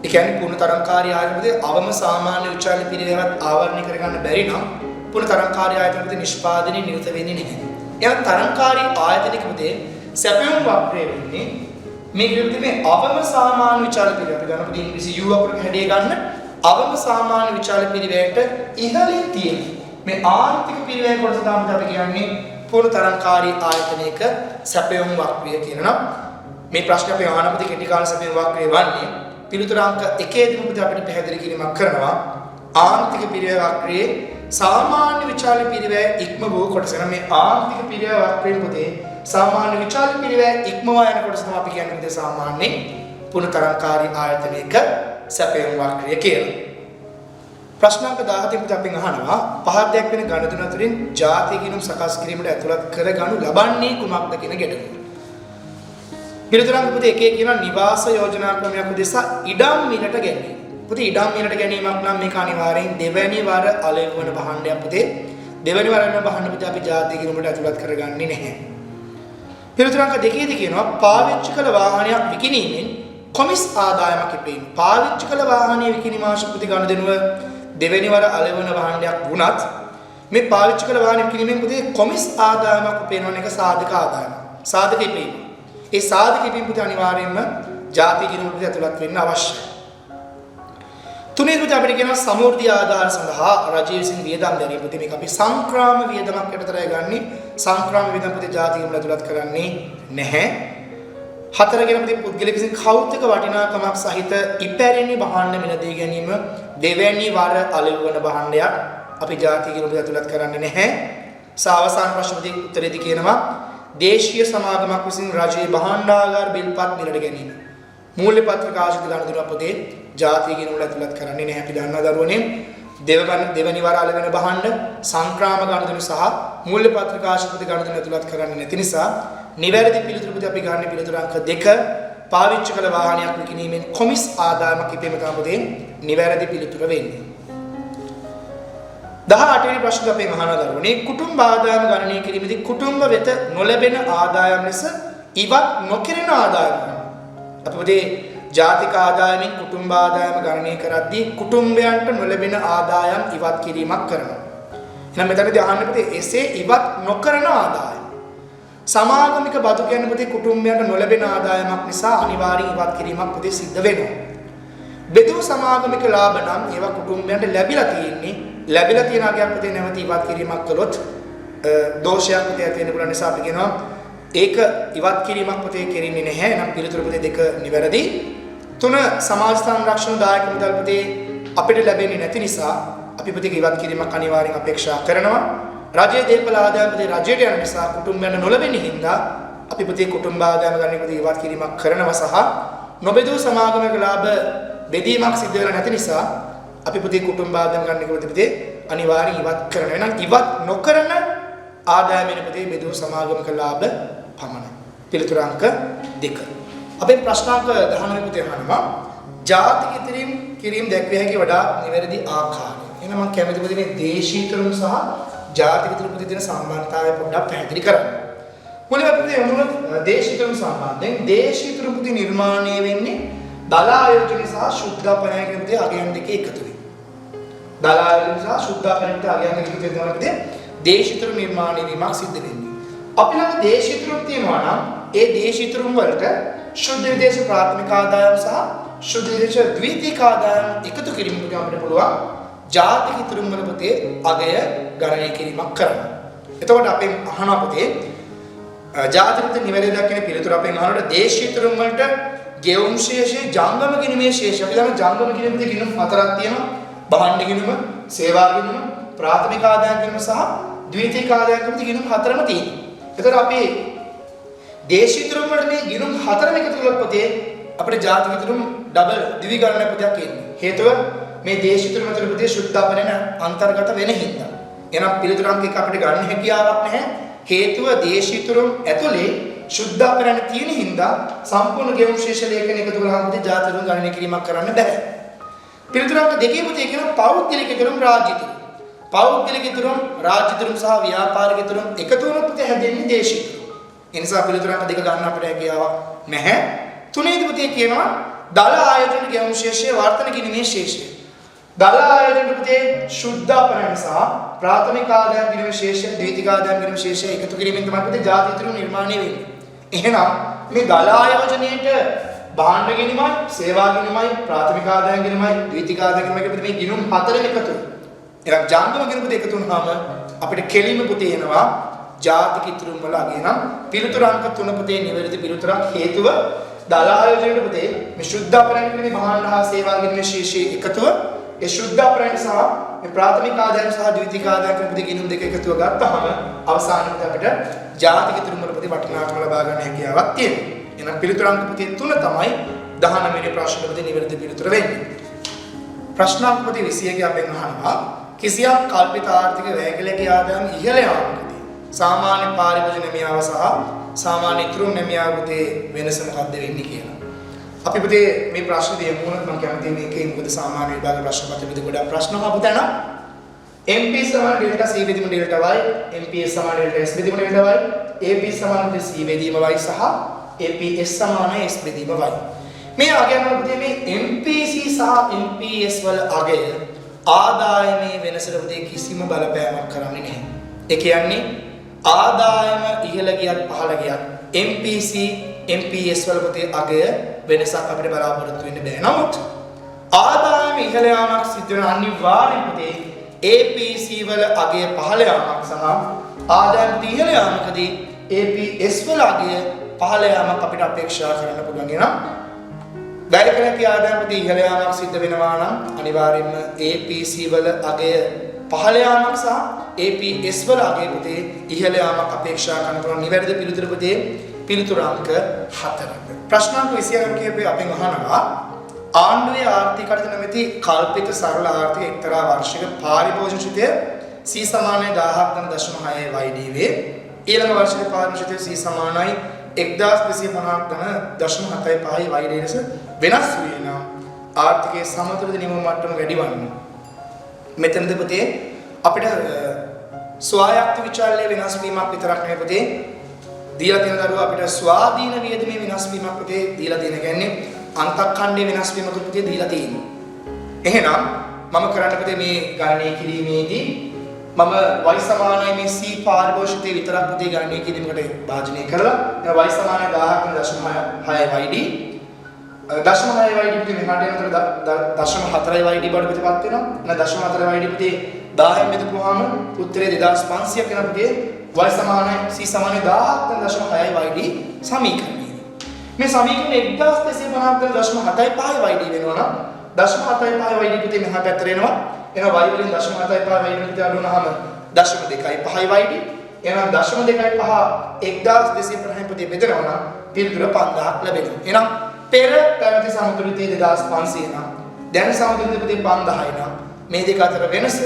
ඒ කියන්නේ පූර්ණ තරංකාරී ආයතනයේ අවම සාමාන්‍ය විචාල්‍ය පිරිවැයවත් ආවරණය කරගන්න බැරි නම් පූර්ණ තරංකාරී ආයතනයේ නිෂ්පාදනයේ නිරත වෙන්නේ නැහැ. එහෙනම් තරංකාරී ආයතනිකමදී සැපයුම් වක්‍රය වෙන්නේ මේ විදිහට මේ අවම සාමාන්‍ය විචාල්‍ය පිරිවැය අපි ගන්න පුතේ ඉංග්‍රීසි U වක්‍රක හැඩය ගන්න අවම සාමාන්‍ය විචාල්‍ය පිරිවැයට ඉහළින් තියෙන මේ ආර්ථික පිරිවැය කොටස තමයි අපි කියන්නේ පූර්ණ තරංකාරී ආයතනයක සැපයුම් වක්‍රය කියනවා. මේ ප්‍රශ්නේ අපි අහන පුතේ කෙටි කාල සැපයුම් වක්‍රය වන්නේ පිළිතුර අංක 1 දී අපිට පැහැදිලි කිරීමක් කරනවා. ආර්ථික පිරිවැය වක්‍රයේ සාමාන්‍ය විචාල්‍ය පිරිවැය ඉක්ම වූ කොටස. මේ ආර්ථික පිරිවැය වක්‍රයේ පුතේ සාමාන්‍ය විචාල්‍ය පිරිවැය ඉක්මවා යන කොටස තමයි අපි කියන්නේ පුතේ සාමාන්‍ය පූර්ණ තරංකාරී ආයතනයක සැපයුම් වක්‍රය කියලා. ප්‍රශ්නාංක 17 අපෙන් අහනවා පහක් වෙන ගණතුන අතරින් ජාතිය ගිණුම් සකස් කිරීමට ඇතුළත් කරගනු ලබන්නේ කුමක්ද කියන ගැටලුව. පිළිතුරක් පුතේ එකේ කියනවා නිවාස යෝජනා ක්‍රමයක් උදෙසා ඉඩම් මිලට ගැනීම. පුතේ ඉඩම් මිලට ගැනීමක් නම් මේක අනිවාර්යෙන් දෙවැනි වර අලෙවි වන භාණ්ඩයක් පුතේ. දෙවැනි වර වෙන භාණ්ඩ පුතේ අපි ජාතිය ගිණුමට ඇතුළත් කරගන්නේ නැහැ. පිළිතුරු අංක 2 දී කියනවා පාවිච්චි කළ වාහනයක් විකිණීමෙන් කොමිස් ආදායමක් ඉපීම. පාවිච්චි කළ වාහනයේ විකිණීම ආශිර්වාද ගනුදෙනුව දෙවෙනි වර අලෙවන වාහනයක් වුණත් මේ පාවිච්චි කළ වාහන විකිණීමෙන් පුතේ කොමිස් ආදායමක් උපයනවා එක සාධක ආදායම. සාධක ඉපීම. ඒ සාධක ඉපීම පුතේ අනිවාර්යයෙන්ම ජාති ගිණුම පුතේ ඇතුළත් වෙන්න අවශ්‍යයි. තුනේ පුතේ අපිට කියනවා සමෘද්ධි ආධාර සඳහා රජය විසින් වියදම් දැරීම පුතේ මේක අපි සංක්‍රාම වියදමක් යටතරයි ගන්නෙ. සංක්‍රාම වියදම් පුතේ ජාති ගිණුම ඇතුළත් කරන්නේ නැහැ. හතර කියන පුතේ පුද්ගලික විසින් කෞතුක වටිනාකමක් සහිත ඉපැරණි භාණ්ඩ මිලදී ගැනීම දෙවැනි වර අලෙවන භාණ්ඩයක් අපි ජාති ගිණුම ඇතුළත් කරන්නේ නැහැ. සාවසාන ප්‍රශ්නදී උත්තරේදී කියනවා දේශීය සමාගමක් විසින් රජයේ භාණ්ඩාගාර බිල්පත් මිලට ගැනීම. මූල්‍ය පත්‍රික ආශිත ගනුදෙනු අපතේ ජාතිය ගිණුම ඇතුළත් කරන්නේ නැහැ. අපි දන්නා දරුවනේ දෙවනි වර අලෙවන භාණ්ඩ සංක්‍රාම ගනුදෙනු සහ මූල්‍ය පත්‍රික ආශිත ගනුදෙනු ඇතුළත් කරන්නේ නැති නිසා නිවැරදි පිළිතුරු අපි ගන්න පිළිතුරු අංක 2 පාවිච්චි කළ වාහනයක් විකිණීමෙන් කොමිස් ආදායමක් ඉපීම තමයි නිවැරදි පිළිතුර වෙන්නේ. 18 වෙනි ප්‍රශ්න අපේ අහන දරුවනේ කුටුම්බ ආදායම ගණනය කිරීමේදී කුටුම්බ වෙත නොලැබෙන ආදායම් ලෙස ඉවත් නොකිරෙන ආදායම්. අපි පොතේ ජාතික ආදායමින් කුටුම්බ ආදායම ගණනය කරද්දී කුටුම්බයන්ට නොලැබෙන ආදායම් ඉවත් කිරීමක් කරනවා. එහෙනම් මෙතනදී අහන්න පුතේ එසේ ඉවත් නොකරන ආදායම්. සමාගමික බදු කියන්නේ පුතේ කුටුම්බයන්ට නොලැබෙන ආදායමක් නිසා අනිවාර්යෙන් ඉවත් කිරීමක් පුතේ සිද්ධ වෙනවා. බෙදූ සමාගමික ලාභ නම් ඒවා කුටුම්බයන්ට ලැබිලා තියෙන්නේ ලැබිලා තියෙන අගයක් පුතේ නැවත ඉවත් කිරීමක් කළොත් දෝෂයක් පුතේ ඇති වෙන්න පුළුවන් නිසා අපි කියනවා ඒක ඉවත් කිරීමක් පුතේ කෙරෙන්නේ නැහැ. එහෙනම් පිළිතුරු පුතේ 2 නිවැරදි. 3 සමාජ සංරක්ෂණ දායක මුදල් පුතේ අපිට ලැබෙන්නේ නැති නිසා අපි පුතේ ඉවත් කිරීමක් අනිවාර්යෙන් අපේක්ෂා කරනවා. රජයේ දේපල ආදායම පුතේ රජයට යන නිසා කුටුම්බයන්ට නොලැබෙන්නේ හින්දා අපි පුතේ කුටුම්බ ආදායම ගන්න පුතේ ඉවත් කිරීමක් කරනවා සහ නොබෙදූ සමාගමක ලාභ බෙදීමක් සිද්ධ වෙලා නැති නිසා අපි පුතේ කුටුම්බ ආදායම ගන්න පුතේ අනිවාර්යෙන් ඉවත් කරනවා. එහෙනම් ඉවත් නොකරන ආදායමෙන පුතේ බෙදූ සමාගමක ලාභ පමණයි. පිළිතුරු අංක 2. අපේ ප්‍රශ්නාංක 19 පුතේ අහනවා ජාතික කිරීම දැක්විය හැකි වඩා නිවැරදි ආකාරය. එහෙනම් මම කැමති පුතේ මේ දේශීකරණ සහ ජාතික පුතේ දෙන සම්බන්ධතාවය පොඩ්ඩක් පැහැදිලි කරන්න. මුලින්ම අපි යමුන දේශීකරණ සම්බන්ධයෙන් දේශීකරණ පුතේ නිර්මාණය වෙන්නේ දල ආයෝජන සහ ශුද්ධාපනය කියන පුතේ අගයන් දෙකේ එකතු වෙයි. දල ආයෝජන සහ ශුද්ධාපනය පුතේ අගයන් දෙකේ එකතු වෙනවා පුතේ දේශීකරණ නිර්මාණය වීමක් සිද්ධ වෙන්නේ. අපි ළඟ දේශීකරණ තියෙනවා නම් ඒ දේශීකරණ වලට ශුද්ධ විදේශ ප්‍රාථමික ආදායම් සහ ශුද්ධ විදේශ ද්විතීයික ආදායම් එකතු කිරීමෙන් අපිට පුළුවන් ජාතික ඉතුරුම් වල පුතේ අගය ගණනය කිරීමක් කරන්න. එතකොට අපෙන් අහනවා පුතේ ජාතික නිවැරදි දක්වන පිළිතුර අපෙන් අහනකොට දේශීය ඉතුරුම් වලට ගෙවුම් ශේෂයේ ජංගම ගිණුමේ ශේෂය. අපි දන්නවා ජංගම ගිණුමේ ගිණුම් 4ක් තියෙනවා. භාණ්ඩ ගිණුම, සේවා ගිණුම, ප්‍රාථමික ආදායම් ගිණුම සහ ද්විතීයික ආදායම් ගිණුම 4ම තියෙනවා. එතකොට අපි දේශීය ඉතුරුම් වලට මේ ගිණුම් 4ම එකතු කළොත් පුතේ අපිට ජාතික ඉතුරුම් ඩබල් දිවි ගණන පුතයක් එන්නේ. හේතුව මේ දේශීය ඉතුරුම් වල පුතේ ශුද්ධාපනය අන්තර්ගත වෙන හින්දා. එහෙනම් පිළිතුරු අංක 1 අපිට ගන්න හැකියාවක් නැහැ. හේතුව දේශීය ඉතුරුම් ඇතුලේ ශුද්ධාපනය තියෙන හින්දා සම්පූර්ණ ගෙවුම් ශේෂ ලේඛන එකතු කරලා පුතේ ජාතික ඉතුරුම් ගණනය කිරීමක් කරන්න බෑ. පිළිතුරු අංක 2 පුතේ කියන පෞද්ගලික ඉතුරුම් රාජ්‍ය ඉතුරුම්. පෞද්ගලික ඉතුරුම් රාජ්‍ය ඉතුරුම් සහ ව්‍යාපාරික ඉතුරුම් එකතු වුණොත් පුතේ හැදෙන්නේ දේශීය ඉතුරුම්. ඒ නිසා පිළිතුරු අංක 2 ගන්න අපිට හැකියාවක් නැහැ. 3 දී පුතේ කියනවා දල ආයෝජන ගෙවුම් ශේෂයේ වර්තන කිරීමේ ශේෂය. දල ආයෝජන පුතේ ශුද්ධාපනය සහ ප්‍රාථමික ආදායම් ගිණුමේ ශේෂය ද්විතීයික ආදායම් ගිණුමේ ශේෂය එකතු කිරීමෙන් තමයි පුතේ ජාති ඉතුරු නිර්මාණය වෙන්නේ. එහෙනම් මේ දල ආයෝජනයේට භාණ්ඩ ගිණුමයි, සේවා ගිණුමයි, ප්‍රාථමික ආදායම් ගිණුමයි, ද්විතීයික ආදායම් ගිණුමයි පුතේ මේ ගිණුම් 4ම එකතු වෙනවා. එහෙනම් ජංගම ගිණුම පුතේ එකතු වුණාම අපිට කෙලින්ම පුතේ එනවා ජාතික ඉතුරුම් වල අගය. නම් පිළිතුරු අංක 3 පුතේ නිවැරදි පිළිතුරක්. හේතුව දල ආයෝජනයේ පුතේ මේ ශුද්ධාපනය කිරීමේ භාණ්ඩ හා සේවා ගිණුමේ ශේෂයේ එකතුව ඒ ශුද්ධාපනය සහ මේ ප්‍රාථමික ආදායම් සහ ද්විතීයික ආදායම් කියන ගිණුම් දෙක එකතුව ගත්තහම අවසානයේදී අපිට ජාතික ඉතුරුම් වල පුතේ වටිනාකම ලබා ගන්න හැකියාවක් තියෙනවා. එහෙනම් පිළිතුරු අංක පුතේ 3 තමයි 19 වෙනි ප්‍රශ්න පුතේ නිවැරදි පිළිතුර වෙන්නේ. ප්‍රශ්න අංක පුතේ 21 අපෙන් අහනවා කිසියම් කල්පිත ආර්ථික වැයකලගේ ආදායම් ඉහළ යාමකදී සාමාන්‍ය පාරිභෝජන න්‍යාය සහ සාමාන්‍ය ඉතුරුම් න්‍යාය පුතේ වෙනස මොකක්ද වෙන්නේ කියලා. අපි පුතේ මේ ප්‍රශ්න දෙමුණත් මම කැමතියි මේකේ මොකද සාමාන්‍ය විභාග ප්‍රශ්න පත්‍රෙ විදිහට ගොඩක් ප්‍රශ්න අහපු තැන MP समान डेल्टा C බෙදීම डेल्टा y MPS සමාන डेल्टा S බෙදීම डेल्टा y AP සමාන C බෙදීම y සහ APS සමාන S බෙදීම y මේ අගයන් වලදී මේ MPC සහ MPS වල අගය ආදායමේ වෙනසට පුතේ කිසිම බලපෑමක් කරන්නේ නැහැ. ඒ කියන්නේ ආදායම ඉහළ ගියත් පහළ ගියත් MPC MPS වල පුතේ අගය වෙනසක් අපිට බලාපොරොත්තු වෙන්න බෑ. නමුත් ආදායම ඉහළ යාමක් සිද්ධ වෙන අනිවාර්යයෙන් පුතේ APC වල අගය පහළ යාමක් සහ ආදායම ඉහළ යාමකදී APS වල අගය පහළ යාමක් අපිට අපේක්ෂා කරන්න පුළුවන් නේද? වැරකලක ආදායම පුතේ ඉහළ යාමක් සිද්ධ වෙනවා නම් අනිවාර්යයෙන්ම APC වල අගය පහළ යාමක් සහ APS වල අගය පුතේ ඉහළ යාමක් අපේක්ෂා කරන්න පුළුවන්. නිවැරදි පිළිතුර පුතේ පිළිතුර අංක 4ක්. ප්‍රශ්නාංක 26 කියපේ අපෙන් අහනවා ආණ්ඩුවේ ආර්ථික කටයුතු නැමැති කල්පිත සරල ආර්ථික එක්තරා වර්ෂයක පාරිභෝජිකත්වය C සමානයි 17.6 YD වේ. ඊළඟ වර්ෂයේ පාරිභෝජිකත්වය C සමානයි 1250.75 YD ලෙස වෙනස් වී නම් ආර්ථිකයේ සමතුලිත නියම මට්ටම වැඩි වන්නේ. මෙතනදී පුතේ අපිට ස්වායත්ත විචාරයේ වෙනස් වීමක් විතරක් නෙවෙයි පුතේ දීලා තියෙන දරුවා අපිට ස්වාධීන වියදමේ වෙනස් වීමක් පුතේ දීලා තියෙන. කියන්නේ අන්තක්ඛණ්ඩයේ වෙනස් වීමක් පුතේ දීලා තියෙනවා. එහෙනම් මම කරන්න පුතේ මේ ගණනය කිරීමේදී මම y සමානයි මේ c පාරිභෝෂිතේ විතරක් පුතේ ගණනය කිරීමකට භාජනය කරලා y සමානයි 10.6 yd 0.6 yd පුතේ මෙහාට එනකොට 0.4 yd බවට පිටපත් වෙනවා. නැත්නම් 0.4 yd පුතේ 10න් බෙදපුවාම උත්තරේ 2500ක් වෙනවා පුතේ. y සමානයි c සමානයි 17.6 yd සමීකරණය. මේ සමීකරණ 1250.75 yd වෙනවා නම් 0.75 yd පුතේ මෙහා පැත්තට එනවා. එහෙනම් y වලින් 0.75 yd පුතේ අඩු වුණාම 0.25 yd. එහෙනම් 0.25 1250 පුතේ බෙදනවා නම් පිළිතුර 5000ක් ලැබෙනවා. එහෙනම් පෙර පැවති සමතුලිතය 2500 නම් දැන් සමතුලිතය පුතේ 5000යි නම් මේ දෙක අතර වෙනස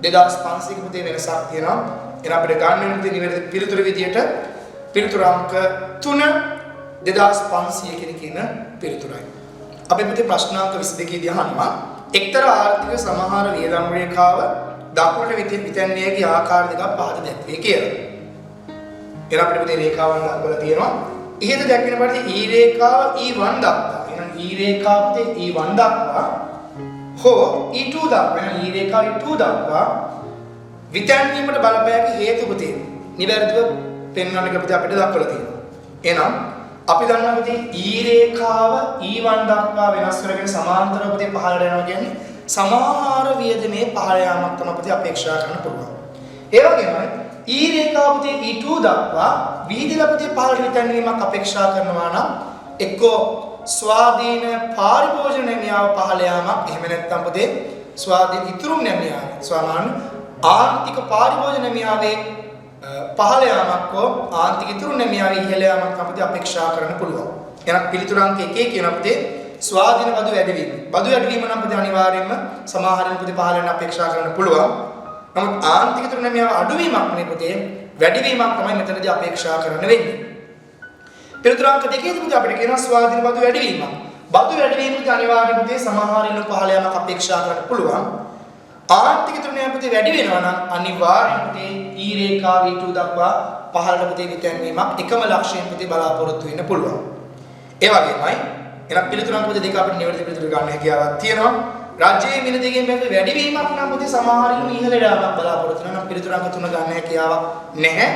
2500ක පුතේ වෙනසක් තියෙනවා. එහෙනම් අපිට ගන්න වෙන නිවැරදි පිළිතුර විදියට පිළිතුර අංක 3 2500 කියන පිළිතුරයි. අපි මෙතන ප්‍රශ්නාංක 22 දී අහනවා එක්තරා ආර්ථික සමහර වියදම් රේඛාව දකුණට විතැන්වියගේ ආකාර දෙකක් පහත දැක්වේ කියලා. එහෙනම් අපිට මේ රේඛාවන් දක්වලා තියෙනවා. ඉහත දැක්වෙන පරිදි E රේඛාව E1 දක්වා. එහෙනම් E රේඛාව පුතේ E1 දක්වා හෝ E2 දක්වා. එහෙනම් E රේඛාව E2 දක්වා විතැන්වීමට බලපෑකි හේතු පුතේ නිවැරදිව පෙන්වන්න අපිට දක්වලා තියෙනවා. එහෙනම් අපි දන්නවා පුතේ E රේඛාව E1 දක්වා වෙනස් කරගෙන සමාන්තරව පුතේ පහළට යනවා කියන්නේ සමහර වියදමේ පහළ යාමක් තමයි පුතේ අපේක්ෂා කරන්න පුළුවන්. ඒ වගේමයි E රේඛාව පුතේ E2 දක්වා විහිදෙලා පුතේ පහළට විතැන්වීමක් අපේක්ෂා කරනවා නම් එක්කෝ ස්වාධීන පාරිභෝජන න්‍යාය පහළ යාමක් එහෙම නැත්නම් පුතේ ස්වාධීන ඉතුරු න්‍යාය සමාන ආර්ථික පාරිභෝජන න්‍යායේ පහළ යාමක් හෝ ආර්ථික ඉතුරු න්‍යායේ ඉහළ යාමක් අපිට අපේක්ෂා කරන්න පුළුවන්. එහෙනම් පිළිතුරු අංක 1 කියන අපිට ස්වාධීන බදු වැඩිවීම. බදු වැඩිවීම නම් අපිට අනිවාර්යයෙන්ම සමාහාරයෙන් පුතේ පහළ වෙන අපේක්ෂා කරන්න පුළුවන්. නමුත් ආර්ථික ඉතුරු න්‍යාය අඩුවීමක් නේ පුතේ වැඩිවීමක් තමයි මෙතනදී අපේක්ෂා කරන්න වෙන්නේ. පිළිතුරු අංක 2 දී පුතේ අපිට කියනවා ස්වාධීන බදු වැඩිවීම. බදු වැඩිවීමදී අනිවාර්යයෙන් පුතේ සමාහාරයෙන් පහළ යාමක් අපේක්ෂා කරන්න පුළුවන්. ආර්ථික ඉතුරු න්‍යාය පුතේ වැඩි වෙනවා නම් අනිවාර්යයෙන් පුතේ E රේඛාව E2 දක්වා පහළට පුතේ විතැන්වීමක් එකම ලක්ෂයෙන් පුතේ බලාපොරොත්තු වෙන්න පුළුවන්. ඒ වගේමයි එනම් පිළිතුරු අංක දෙක අපිට නිවැරදි පිළිතුරු ගන්න හැකියාවක් තියෙනවා. රාජ්‍යයේ මිලදීගෙන් වැඩිවීමක් නම් පුතේ සමහරින් ඉහළට යාමක් බලාපොරොත්තු වෙනවා. නම් පිළිතුරු අංක 3 ගන්න හැකියාවක් නැහැ.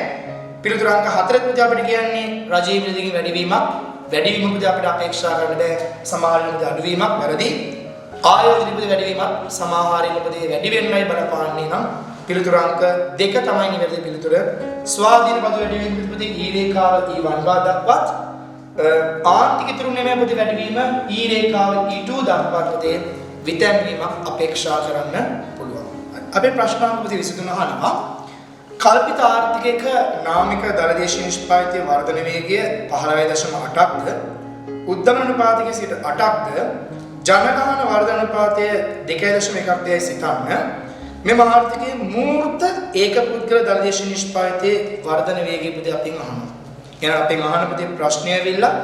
පිළිතුරු අංක 4 පුතේ අපිට කියන්නේ රාජ්‍යයේ මිලදීගෙන් වැඩිවීම පුතේ අපිට අපේක්ෂා කරන්න බෑ. සමහරින් පුතේ අඩුවීමක් වැරදි. ආයෝජන පුතේ වැඩිවීමක් සමහරින් පුතේ වැඩි වෙන්නයි බලපාන්නේ නම් පිළිතුරු අංක 2 තමයි නිවැරදි පිළිතුර. ස්වාධීන බදු වැඩිවීම පුතේ E රේඛාව E1 දක්වාත් ආර්ථික ඉතුරු න්‍යාය පුතේ වැඩිවීම E රේඛාව E2 දක්වාත් පුතේ විතැන්වීමක් අපේක්ෂා කරන්න පුළුවන්. අපේ ප්‍රශ්නාංක පුතේ 23 අහනවා කල්පිත ආර්ථිකයක නාමික දලදේශීය නිෂ්පාදිතය වර්ධන වේගය 15.8ක්ද උද්දමන අනුපාතයක සිට 8ක්ද ජනගහන වර්ධන අනුපාතය 2.1ක්ද සිතන්න. මේ ආර්ථිකයේ මූර්ත ඒක පුද්ගල දලදේශීය නිෂ්පාදිතයේ වර්ධන වේගය පුතේ අපෙන් අහනවා. එහෙනම් අපෙන් අහන පුතේ ප්‍රශ්නය ඇවිල්ලා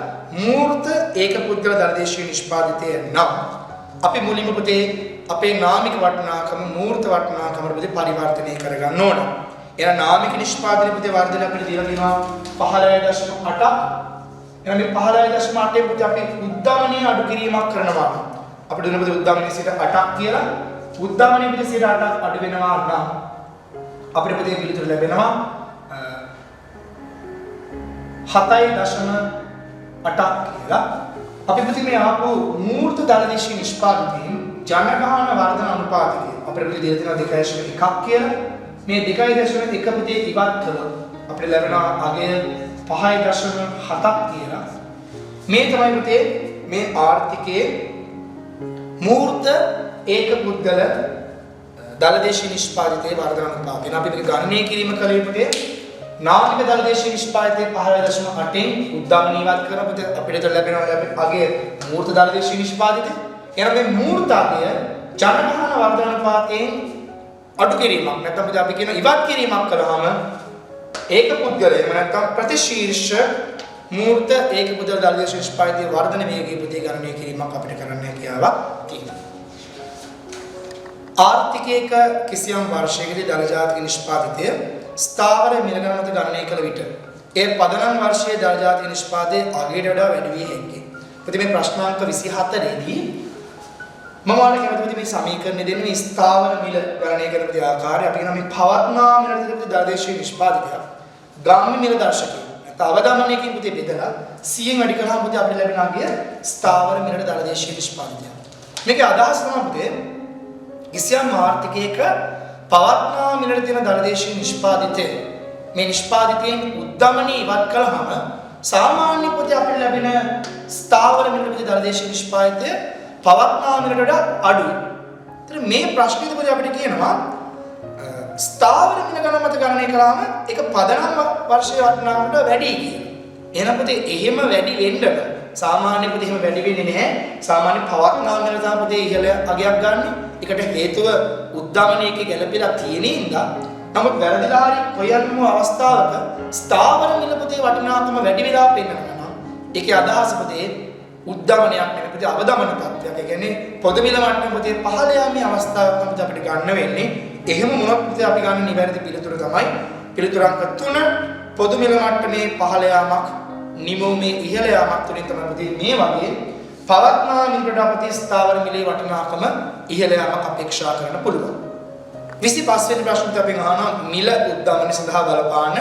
මූර්ත ඒක පුද්ගල දලදේශීය නිෂ්පාදිතය නම් අපි මුලින්ම පුතේ අපේ නාමික වටිනාකම මූර්ත වටිනාකම පුතේ පරිවර්තනය කරගන්න ඕන. එහෙනම් නාමික නිෂ්පාදනයේ පුතේ වර්ධන අපිට දීලා තියෙනවා 15.8ක්. එහෙනම් මේ 15.8 පුතේ අපි උද්දමනීය අඩු කිරීමක් කරනවා. අපිට දුන්න පුතේ උද්දමනීය 8ක් කියලා. උද්දමනීය පුතේ 8ක් අඩු වෙනවා නම් අපිට පුතේ පිළිතුර ලැබෙනවා 7.8ක් කියලා. අපි පුතේ මේ ආපු මූර්ත දලදේශීය නිෂ්පාදිතයෙන් ජනගහන වර්ධන අනුපාතය අපිට පුතේ දීලා තියෙනවා 2.1ක් කියලා. මේ 2.1 පුතේ ඉවත් කළොත් අපිට ලැබෙනවා අගය 5.7ක් කියලා. මේ තමයි පුතේ මේ ආර්ථිකයේ මූර්ත ඒක පුද්ගල දලදේශීය නිෂ්පාදිතයේ වර්ධන අනුපාතය. අපි මේක ගණනය කිරීම කලේ පුතේ නාමික දලදේශීය නිෂ්පාදිතයේ 15.8න් උද්දමනීයවත් කරන පුතේ අපිට ලැබෙනවා අගය මූර්ත දලදේශීය නිෂ්පාදිතය. එහෙනම් මේ මූර්ත අගය ජනගහන වර්ධන අනුපාතයෙන් අඩු කිරීමක් නැත්නම් පුතේ අපි කියන ඉවත් කිරීමක් කළාම ඒක පුද්ගලයෙක් නැත්නම් ප්‍රතිශීර්ෂ මූර්ත ඒක පුද්ගල දලදේශීය නිෂ්පාදිතයේ වර්ධන වේගය පුතේ ගණනය කිරීමක් අපිට කරන්න හැකියාවක් තියෙනවා. ආර්ථිකයක කිසියම් වර්ෂයකදී දලජාතික නිෂ්පාදිතය ස්ථාවර මිල ගණන මත ගණනය කළ විට ඒ පදනම් වර්ෂයේ දලජාතික නිෂ්පාදයේ අගයට වඩා වැඩි විය හැකියි. පුතේ මේ ප්‍රශ්නාංක 24 දී මම ඔයාලට කැමති මේ සමීකරණය දෙන්නේ මේ ස්ථාවර මිල ගණනය කරන ප්‍රති ආකාරය අපි කියන මේ පවත්නා මිල දෙක දලදේශීය නිෂ්පාදිතය ගාම්‍ය මිල දර්ශකය නැත්නම් අවදමනයකින් පුතේ බෙදලා 100න් වැඩි කළාම පුතේ අපිට ලැබෙන අගය ස්ථාවර මිල දලදේශීය නිෂ්පාදිතය. මේකේ අදහස තමයි පුතේ කිසියම් ආර්ථිකයක පවත්නා මිලට තියෙන දලදේශීය නිෂ්පාදිතය මේ නිෂ්පාදිතයෙන් උද්දමනීය ඉවත් කළාම සාමාන්‍ය පුතේ අපිට ලැබෙන ස්ථාවර මිලට පුතේ දලදේශීය නිෂ්පාදිතය පවත්නා මිලට වඩා අඩුයි. ඒතර මේ ප්‍රශ්නේදී පුතේ අපිට කියනවා ස්ථාවර මිල ගණන මත ගණනය කළාම ඒක පදනම් වර්ෂයේ වටිනාකමට වැඩි කියලා. එහෙනම් පුතේ එහෙම වැඩි වෙන්න සාමාන්‍ය පුතේ එහෙම වැඩි වෙන්නේ නැහැ. සාමාන්‍ය පවත්නා මිල තමයි පුතේ ඉහළ අගයක් ගන්න. ඒකට හේතුව උද්දමනයේ ගැළපෙලා තියෙන ඉඳා නමුත් වැරදිලා හරි කොයන්ම අවස්ථාවක ස්ථාවර මිල පුතේ වටිනාකම වැඩි වෙලා පෙන්නනවා. ඒකේ අදහස පුතේ උද්දමනයක් නෙවෙයි පුතේ අවදමන තත්ත්වයක්. ඒ කියන්නේ පොදු මිල මට්ටම පුතේ පහළ යාමේ අවස්ථාවක් තමයි අපිට ගන්න වෙන්නේ. එහෙම මොනක් පුතේ අපි ගන්න නිවැරදි පිළිතුර තමයි පිළිතුර අංක 3 පොදු මිල මට්ටමේ පහළ යාමක් නිමෝමේ ඉහළ යාමක් තුලින් තමයි පුතේ මේ වගේ පවත්නා මිලට අපේ ස්ථාවර මිලේ වටිනාකම ඉහළ යාමක් අපේක්ෂා කරන්න පුළුවන්. 25 වෙනි ප්‍රශ්නෙත් අපි අහනවා මිල උද්දමනය සඳහා බලපාන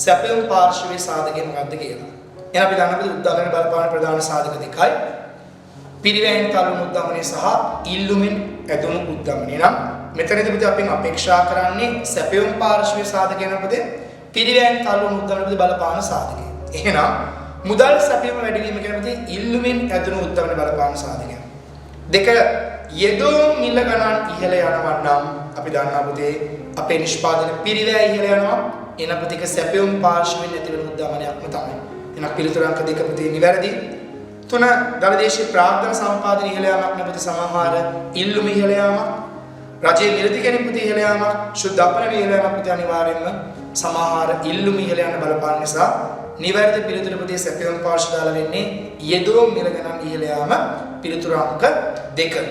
සැපයුම් පාර්ශවයේ සාධකයන් මොකක්ද කියලා. එහෙනම් අපි දන්නවා උද්දමනය බලපාන ප්‍රධාන සාධක දෙකයි. පිරිවැයෙන් තලුණු උද්දමනය සහ ඉල්ලුමින් ඇතුණු උද්දමනය. නම් මෙතනදී අපි අපේක්ෂා කරන්නේ සැපයුම් පාර්ශවයේ සාධකයන් අපේ පිරිවැයෙන් තලුණු උද්දමනය බලපාන සාධකය. එහෙනම් මුදල් සැපයීම වැඩි වීම කියන්නේ ඉල්ලුමින් ඇතුණු උද්දමන බලපාන සාධකයක්. දෙක යෙදුම් මිල ගණන් ඉහළ යනවා නම් අපි දන්නා පුතේ අපේ නිෂ්පාදන පිරිවැය ඉහළ යනවා. එන පුතේක සැපයීම පාර්ශවයෙන් ඇති වෙන උද්දමනයක්ම තමයි. එහෙනම් පිළිතුර අංක 2 පුතේ නිවැරදි. 3 දලදේශීය ප්‍රාග්ධන සම්පාදන ඉහළ යාමක් නැවත සමහර ඉල්ලුම ඉහළ යාමක්. රජයේ නිරති කෙනෙක් පුතේ ඉහළ යාමක්. ශුද්ධ අපනවි ඉහළ යාමක් පුතේ අනිවාර්යයෙන්ම සමහර ඉල්ලුම ඉහළ යන බලපාන නිසා නිවැරදි පිළිතුර පුතේ සැපයුම් පාර්ශ්ව දාලා වෙන්නේ යෙදුම් මිල ගණන් ඉහළ යාම පිළිතුර අංක 2.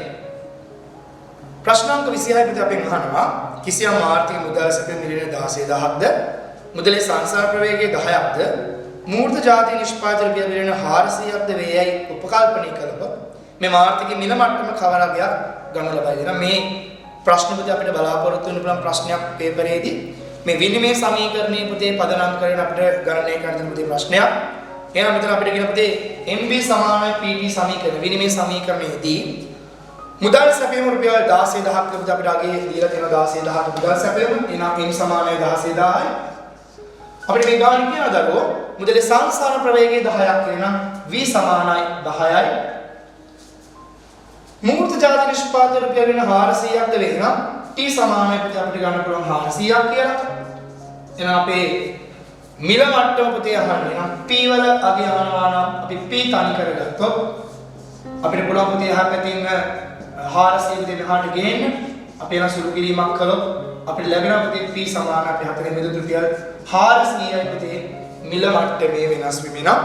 ප්‍රශ්න අංක 26 පුතේ අපෙන් අහනවා කිසියම් ආර්ථික මුදල් සැපයුම් මිලියන 16000ක්ද මුදලේ සංසාර ප්‍රවේගය 10ක්ද මූර්ත ජාතික නිෂ්පාදන මිලියන 400ක්ද වේයයි උපකල්පනය කළොත් මේ ආර්ථික මිල මට්ටම කවරගයක් ගන්න ලබයි. එහෙනම් මේ ප්‍රශ්න පුතේ අපිට බලාපොරොත්තු වෙන පුළුවන් ප්‍රශ්නයක් පේපරේදී මේ විනිමය සමීකරණයේ පුතේ පදනම් කරගෙන අපිට ගණනය කරන්න පුතේ ප්‍රශ්නයක්. එහෙනම් මෙතන අපිට කියන පුතේ MB සමානයි PT සමීකරණ විනිමය සමීකරණයේදී මුදල් සැපයීම රුපියල් 16000ක් පුතේ අපිට අගේ දීලා තියෙන 16000ක මුදල් සැපයීම. එහෙනම් M සමානයි 16000යි. අපිට මේ ගාන කියන දරුවෝ මුදලේ සංසාර ප්‍රවේගය 10ක් කියනවා V සමානයි 10යි. මූර්ත ජාතික නිෂ්පාදන රුපියල් 400ක්ද වෙනවා T සමානයි පුතේ අපිට ගන්න පුළුවන් 400ක් කියලා. එහෙනම් අපේ මිල මට්ටම පුතේ අහන්නේ නම් P වල අගය අහනවා නම් අපි P තනි කරගත්තොත් අපිට පුළුවන් පුතේ අහ පැතින් 400 විතර මෙහාට ගේන්න. අපි එන සුළු කිරීමක් කළොත් අපිට ලැබෙනවා පුතේ P සමාන අපි හතරෙන් බෙදුත් රුපියල් 400යි පුතේ මිල මට්ටමේ වෙනස් වීම නම්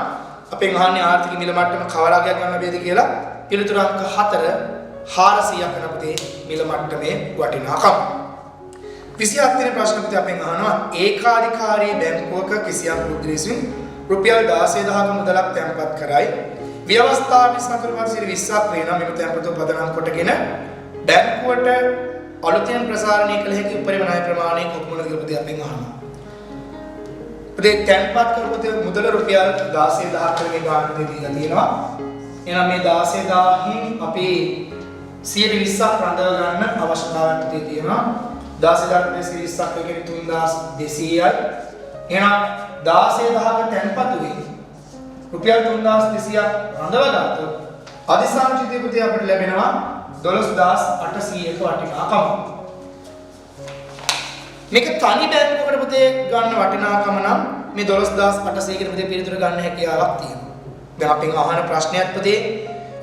අපෙන් අහන්නේ ආර්ථික මිල මට්ටම කවරාගයක් ගන්න බෑද කියලා. පිළිතුර අංක 4 400ක් වෙන පුතේ මිල මට්ටමේ වටිනාකම. 27 වෙනි ප්‍රශ්න පුතේ අපෙන් අහනවා ඒකාධිකාරී බැංකුවක කිසියම් පුද්ගලයෙකුන් රුපියල් 16000ක මුදලක් තැන්පත් කරයි. ව්‍යවස්ථාපක සතුරුපත් 20ක් වෙනා මෙම තැන්පතු පදනම් කොටගෙන බැංකුවට අලුතෙන් ප්‍රසාරණය කළ හැකි උපරිම ණය ප්‍රමාණය කොපමණද කියලා පුතේ අපෙන් අහනවා. පුතේ තැන්පත් කරපු මුදල රුපියල් 16000ක් වගේ ගානක් දීලා තියෙනවා. එහෙනම් මේ 16000න් අපි 120ක් රඳව ගන්න අවශ්‍යතාවයක් පුතේ තියෙනවා. 16000ක් 120ක් කියන්නේ 3200යි. එහෙනම් 16000ක තැන්පතුවේ රුපියල් 3200ක් රඳවගත්තොත් අධිසංචිතය පුතේ අපිට ලැබෙනවා 12800ක වටිනාකම. මේක තනි බැංකුවකට පුතේ ගන්න වටිනාකම නම් මේ 12800 කියන පුතේ පිළිතුර ගන්න හැකියාවක් තියෙනවා. දැන් අපෙන් අහන ප්‍රශ්නයක් පුතේ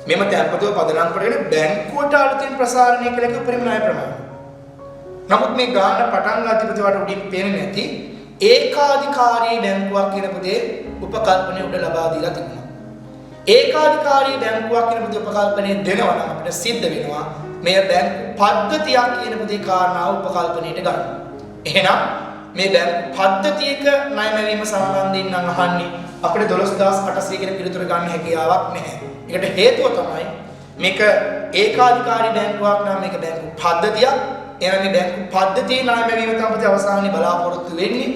මෙම තැන්පතුව පදනම් කරගෙන බැංකුවට අලුතින් ප්‍රසාරණය කළ හැකි උපරිම ණය ප්‍රමාණය. නමුත් මේ ගාන පටන් ගන්න පුතේ වට උඩින් පේන්නේ නැති ඒකාධිකාරී බැංකුවක් කියන පුතේ උපකල්පනය උඩ ලබා දීලා තිබුණා. ඒකාධිකාරී බැංකුවක් කියන පුතේ උපකල්පනය දෙනවා නම් අපිට සිද්ධ වෙනවා මේ බැංකු පද්ධතියක් කියන පුතේ කාරණාව උපකල්පනයට ගන්න. එහෙනම් මේ බැංකු පද්ධතියක ණය මැවීම සම්බන්ධයෙන් නම් අහන්නේ අපිට 12800 කියන පිළිතුර ගන්න හැකියාවක් නැහැ. ඒකට හේතුව තමයි මේක ඒකාධිකාරී බැංකුවක් නම් මේක බැංකු පද්ධතියක්. එහෙනම් මේ බැංකු පද්ධතියේ ණය මැවීම තමයි අවසානයේ බලාපොරොත්තු වෙන්නේ.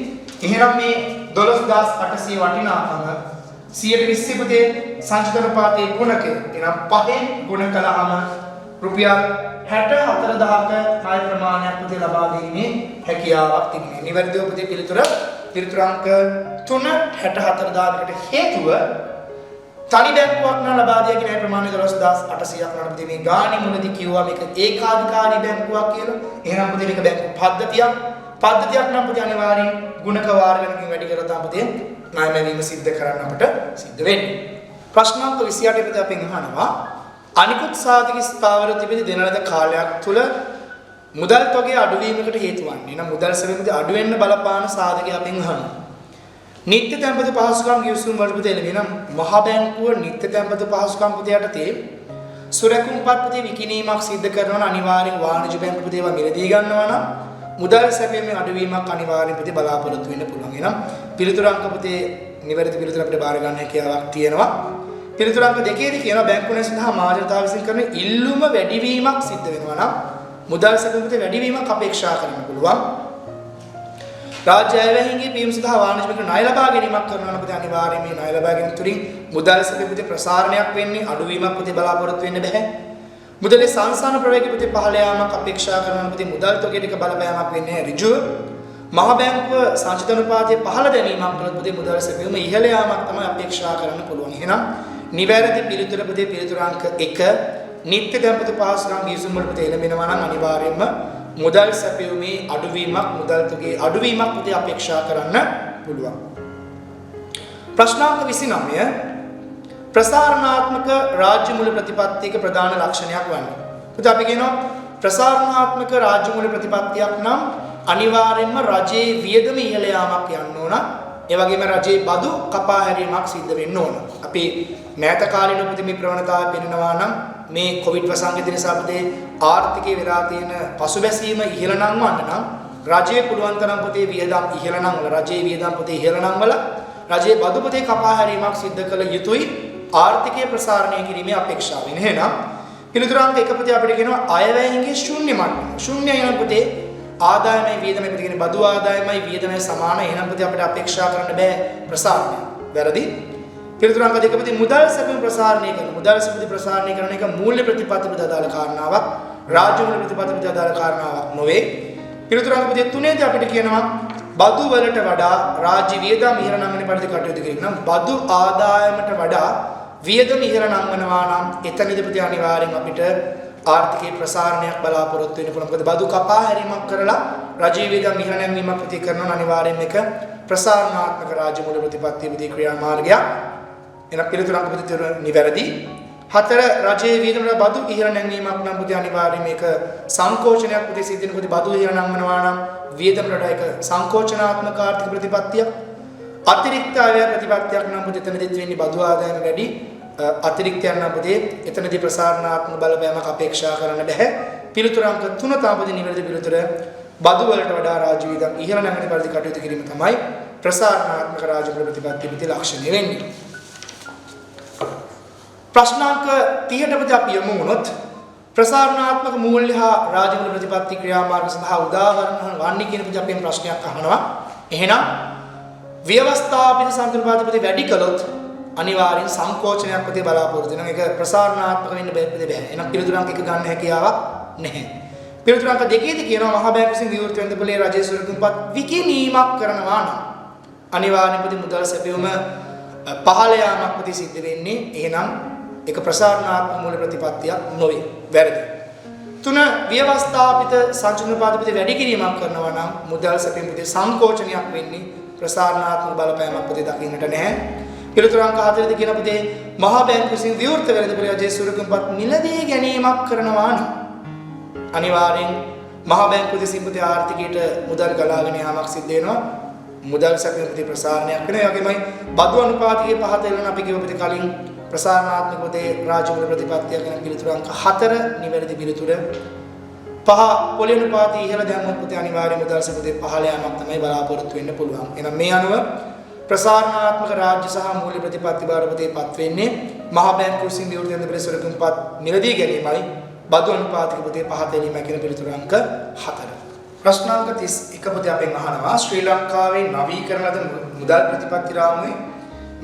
එහෙනම් මේ 12800 වටිනාකම 120 පුතේ සංචිත අනුපාතයේ ගුණකය. එහෙනම් 5න් ගුණ කළාම රුපියල් 64000ක ණය ප්‍රමාණයක් පුතේ ලබා දීමේ හැකියාවක් තිබෙනවා. නිවැරදිව පුතේ පිළිතුර අංක 3 64000කට හේතුව තනි බැංකුවක් නම් ලබා දිය හැකි ණය ප්‍රමාණය 12800ක් නම් පුතේ මේ ගාණි මුලදී කිව්වා මේක ඒකාධිකාරී බැංකුවක් කියලා. එහෙනම් පුතේ මේක බැංකු පද්ධතියක්. පද්ධතියක් නම් පුතේ අනිවාර්යෙන් ගුණක වාර ගණනකින් වැඩි කරලා තමයි පුතේ ණය මැවීම සිද්ධ කරන්න අපිට සිද්ධ වෙන්නේ. ප්‍රශ්න අංක 28 පුතේ අපෙන් අහනවා අනිකුත් සාධක ස්ථාවර තිබෙන දෙන ලද කාලයක් තුල මුදල් තොගේ අඩුවීමකට හේතු වන්නේ. එහෙනම් මුදල් සෙවීමේදී අඩු වෙන්න බලපාන සාධකයක් අපෙන් අහනවා. නිත්‍ය තැන්පතු පහසුකම් ගිවිසුම් වලට පුතේ එළවෙනම් මහ බැංකුව නිත්‍ය තැන්පතු පහසුකම් පුතේ යටතේ සුරැකුම්පත් පුතේ විකිණීමක් සිද්ධ කරනවා නම් අනිවාර්යෙන් වාණිජ බැංකු පුතේ ඒවා මිලදී ගන්නවා නම් මුදල් සැපීමේ අඩුවීමක් අනිවාර්යෙන් පුතේ බලාපොරොත්තු වෙන්න පුළුවන්. එහෙනම් පිළිතුරු අංක පුතේ නිවැරදි පිළිතුර අපිට බාර ගන්න හැකියාවක් තියෙනවා. පිළිතුරු අංක 2ේදී කියනවා බැංකුවේ සඳහා මාජනතාව විසින් කරන ඉල්ලුම වැඩිවීමක් සිද්ධ වෙනවා නම් මුදල් සැපීම පුතේ වැඩිවීමක් අපේක්ෂා කරන්න පුළුවන්. රාජ්‍ය අයවැයන්ගේ පියුම් සඳහා වාණිජ බැංකුව ණය ලබා ගැනීමක් කරනවා නම් පුතේ අනිවාර්යයෙන් මේ ණය ලබා ගැනීම තුලින් මුදල් සැපීම පුතේ ප්‍රසාරණයක් වෙන්නේ අඩුවීමක් පුතේ බලාපොරොත්තු වෙන්න බෑ. මුදලේ සංසාන ප්‍රවේගය පුතේ පහළ යාමක් අපේක්ෂා කරනවා පුතේ මුදල් තොගයට බලපෑමක් වෙන්නේ ඍජුව. මහ බැංකුව සංචිත අනුපාතයේ පහළ දැමීමක් තුළ පුතේ මුදල් සැපීම ඉහළ යාමක් තමයි අපේක්ෂා කරන්න පුළුවන්. එහෙනම් නිවැරදි පිළිතුර පුතේ පිළිතුර අංක 1 නිත්‍ය තැන්පතු පහසුකම් ගිවිසුම් වල පුතේ එළඹෙනවා නම් අනිවාර්යයෙන්ම මුදල් සැපයීමේ අඩුවීමක් මුදල් තොගේ අඩුවීමක් පුතේ අපේක්ෂා කරන්න පුළුවන්. ප්‍රශ්නාංක 29 ප්‍රසාරණාත්මක රාජ්‍ය මූල්‍ය ප්‍රතිපත්තියක ප්‍රධාන ලක්ෂණයක් වන්නේ. පුතේ අපි කියනවා ප්‍රසාරණාත්මක රාජ්‍ය මූල්‍ය ප්‍රතිපත්තියක් නම් අනිවාර්යයෙන්ම රජයේ වියදම ඉහළ යාමක් යන්න ඕන. ඒ වගේම රජයේ බදු කපා හැරීමක් සිද්ධ වෙන්න ඕන. අපි මෑත කාලේන පුතේ මේ ප්‍රවණතාවය පෙන්වනවා නම් මේ කොවිඩ් වසංගතය නිසා පුතේ ආර්ථිකයේ වෙලා තියෙන පසුබැසීම ඉහළ නංවන්න නම් රජයේ පුළුවන් තරම් පුතේ වියදම් ඉහළ නංවල රජයේ වියදම් පුතේ ඉහළ නංවල රජයේ බදු පුතේ කපා හැරීමක් සිද්ධ කළ යුතුයි ආර්ථිකයේ ප්‍රසාරණය කිරීමේ අපේක්ෂාවෙන්. එහෙනම් පිළිතුරාංක 1 පුතේ අපිට කියනවා අයවැයන්ගේ ශුන්‍ය මට්ටම. ශුන්‍යය නම් පුතේ ආදායමයි වියදමයි පුතේ කියන්නේ බදු ආදායමයි වියදමයි සමාන. එහෙනම් පුතේ අපිට අපේක්ෂා කරන්න බෑ ප්‍රසාරණය. වැරදි. පිළිතුරාංක 2 පුතේ මුදල් සැපීම ප්‍රසාරණය කරන මුදල් සැපීම ප්‍රසාරණය කරන එක මූල්‍ය ප්‍රතිපත්තියට අදාළ කාරණාවක්. රාජ්‍ය මූල්‍ය ප්‍රතිපත්තියට අදාළ කාරණාවක් නොවේ. පිළිතුරාංක පුතේ 3ේදී අපිට කියනවා බදු වලට වඩා රාජ්‍ය වියදම් ඉහළ නංවන පරිදි කටයුතු කිරීම. නම් බදු ආදායමට වඩා වියදම ඉහළ නංවනවා නම් එතනදී පුතේ අනිවාර්යෙන් අපිට ආර්ථිකයේ ප්‍රසාරණයක් බලාපොරොත්තු වෙන්න පුළුවන්. මොකද බදු කපා හැරීමක් කරලා රජීය වියදම් ඉහළ නැංවීමක් පුතේ කරනවා අනිවාර්යෙන් මේක ප්‍රසාරණාත්මක රාජ්‍ය මූල්‍ය ප්‍රතිපත්තිය පුතේ ක්‍රියාමාර්ගයක්. එන පිළිතුරක් පුතේ නිවැරදි. 4 රජයේ වියදම බදු ඉහළ නැංවීමක් නම් පුතේ අනිවාර්යෙන් මේක සංකෝචනයක් පුතේ සිද්ධ වෙන පුතේ බදු ඉහළ නංවනවා නම් වියදම වලට ඒක සංකෝචනාත්මක ආර්ථික ප්‍රතිපත්තියක්. අතිරික්ත ආය ප්‍රතිපත්තියක් නම් පුතේ එතනදිත් වෙන්නේ බදු ආදායම වැඩි අතිරික්ත යන පොතේ එතනදී ප්‍රසාරණාත්මක බලපෑමක් අපේක්ෂා කරන්න බෑ. පිළිතුර අංක 3 තාපදී නිවැරදි පිළිතුර බදු වලට වඩා රාජ්‍ය වියදම් ඉහළ නැගිට පරිදි කටයුතු කිරීම තමයි ප්‍රසාරණාත්මක රාජ්‍ය ප්‍රතිපත්ති පිටි ලක්ෂණය වෙන්නේ. ප්‍රශ්නාංක 30ට අපි යමු වුණොත් ප්‍රසාරණාත්මක මූල්‍ය හා රාජ්‍ය ප්‍රතිපත්ති ක්‍රියාමාර්ග සඳහා උදාහරණ වන්නේ කියන විදිහ අපෙන් ප්‍රශ්නයක් අහනවා. එහෙනම් ව්‍යවස්ථාපිත සංකල්පාධිපති වැඩි කළොත් අනිවාර්යෙන් සංකෝචනයක් ප්‍රති බලාපොරොත්තු වෙනවා. ඒක ප්‍රසාරණාත්මක වෙන්න බෑ. එහෙනම් පිළිතුරක් එක ගන්න හැකියාවක් නැහැ. පිළිතුරක් දෙකේදී කියනවා මහා බැංකුව විසින් විවෘත වෙන පොලේ රජයේ සුරකින්පත් විකිණීමක් කරනවා නම් අනිවාර්යයෙන්ම මුදල් සැපයුම පහළ යාමක් ප්‍රති සිද්ධ වෙන්නේ. එහෙනම් ඒක ප්‍රසාරණාත්මක මූල්‍ය ප්‍රතිපත්තියක් නොවේ. වැරදි. 3 ව්‍යවස්ථාපිත සංචලනාපාදිපති වැඩි කිරීමක් කරනවා නම් මුදල් සැපයුම ප්‍රති සංකෝචනයක් වෙන්නේ. ප්‍රසාරණාත්මක බලපෑමක් ප්‍රති දකින්නට නැහැ. පිළිතුර අංක 4 දී කියන පොතේ මහා බැංකුව විසින් විවෘත වෙන පොලේ රජයේ සුරකින්පත් මිලදී ගැනීමක් කරනවා නම් අනිවාර්යෙන් මහා බැංකුව විසින් පොතේ ආර්ථිකයට මුදල් ගලාගෙන යාමක් සිද්ධ වෙනවා. මුදල් සැපයුම ප්‍රති ප්‍රසාරණයක් වෙනවා. ඒ වගේමයි බදු අනුපාතයේ පහත එළන අපි කියව ප්‍රති කලින් ප්‍රසාරණාත්මක පොතේ රාජ්‍ය මුදල් ප්‍රතිපත්තිය ගැන පිළිතුර අංක 4 නිවැරදි පිළිතුර. 5 පොලේ අනුපාතය ඉහළ දැම්මොත් පොතේ අනිවාර්ය මුදල් සැපයුමේ පහළ යාමක් තමයි බලාපොරොත්තු වෙන්න පුළුවන්. එහෙනම් මේ අනුව ප්‍රසාරණාත්මක රාජ්‍ය සහ මූල්‍ය ප්‍රතිපත්ති බාරපතේ පත් වෙන්නේ මහා බැංකුව විසින් විවෘත වෙන ප්‍රසාරණපත් මිලදී ගැනීමයි බදු අනුපාතික පොතේ පහත එළීම කියන පිළිතුර අංක 4. ප්‍රශ්නාංක 31 පොතේ අපෙන් අහනවා ශ්‍රී ලංකාවේ නවීකරණ ලද මුදල් ප්‍රතිපත්ති රාමුවේ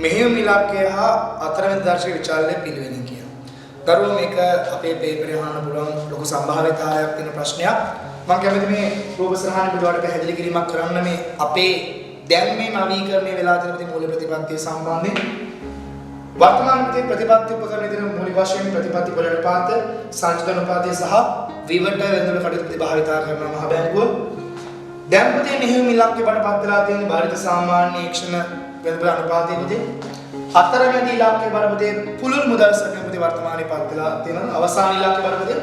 මෙහෙයුම් ඉලක්කය හා අතරමැද දර්ශක විචාරණය පිළිවෙලින් කියනවා. දරුවෝ මේක අපේ පේපරේ අහන්න පුළුවන් ලොකු සම්භාවිතාවයක් තියෙන ප්‍රශ්නයක්. මම කැමති මේ රූප සරහන පිටුවට පැහැදිලි කිරීමක් කරන්න මේ අපේ දැන් මේ නවීකරණය වෙලා තියෙන මූල්‍ය ප්‍රතිපත්තිය සම්බන්ධයෙන් වර්තමාන ප්‍රතිපත්ති උපකරණ විදිහට මූලික වශයෙන් ප්‍රතිපත්ති වල අනුපාත සංචිත අනුපාතය සහ විවට වෙනදොල කටයුතු ප්‍රතිභාවිතා කරන මහ බැංකුව දැන් පොතේ මෙහෙයුම් ඉලක්කය බඩපත් වෙලා තියෙන ಭಾರತ සාමාන්‍ය ක්ෂණ වෙනදොල අනුපාතයේ පොතේ අතරමැදි ඉලක්කය බඩපොතේ පුළුල් මුදල් සැපයුම පොතේ වර්තමානයේ පත් වෙලා තියෙන අවසාන ඉලක්කය බඩපොතේ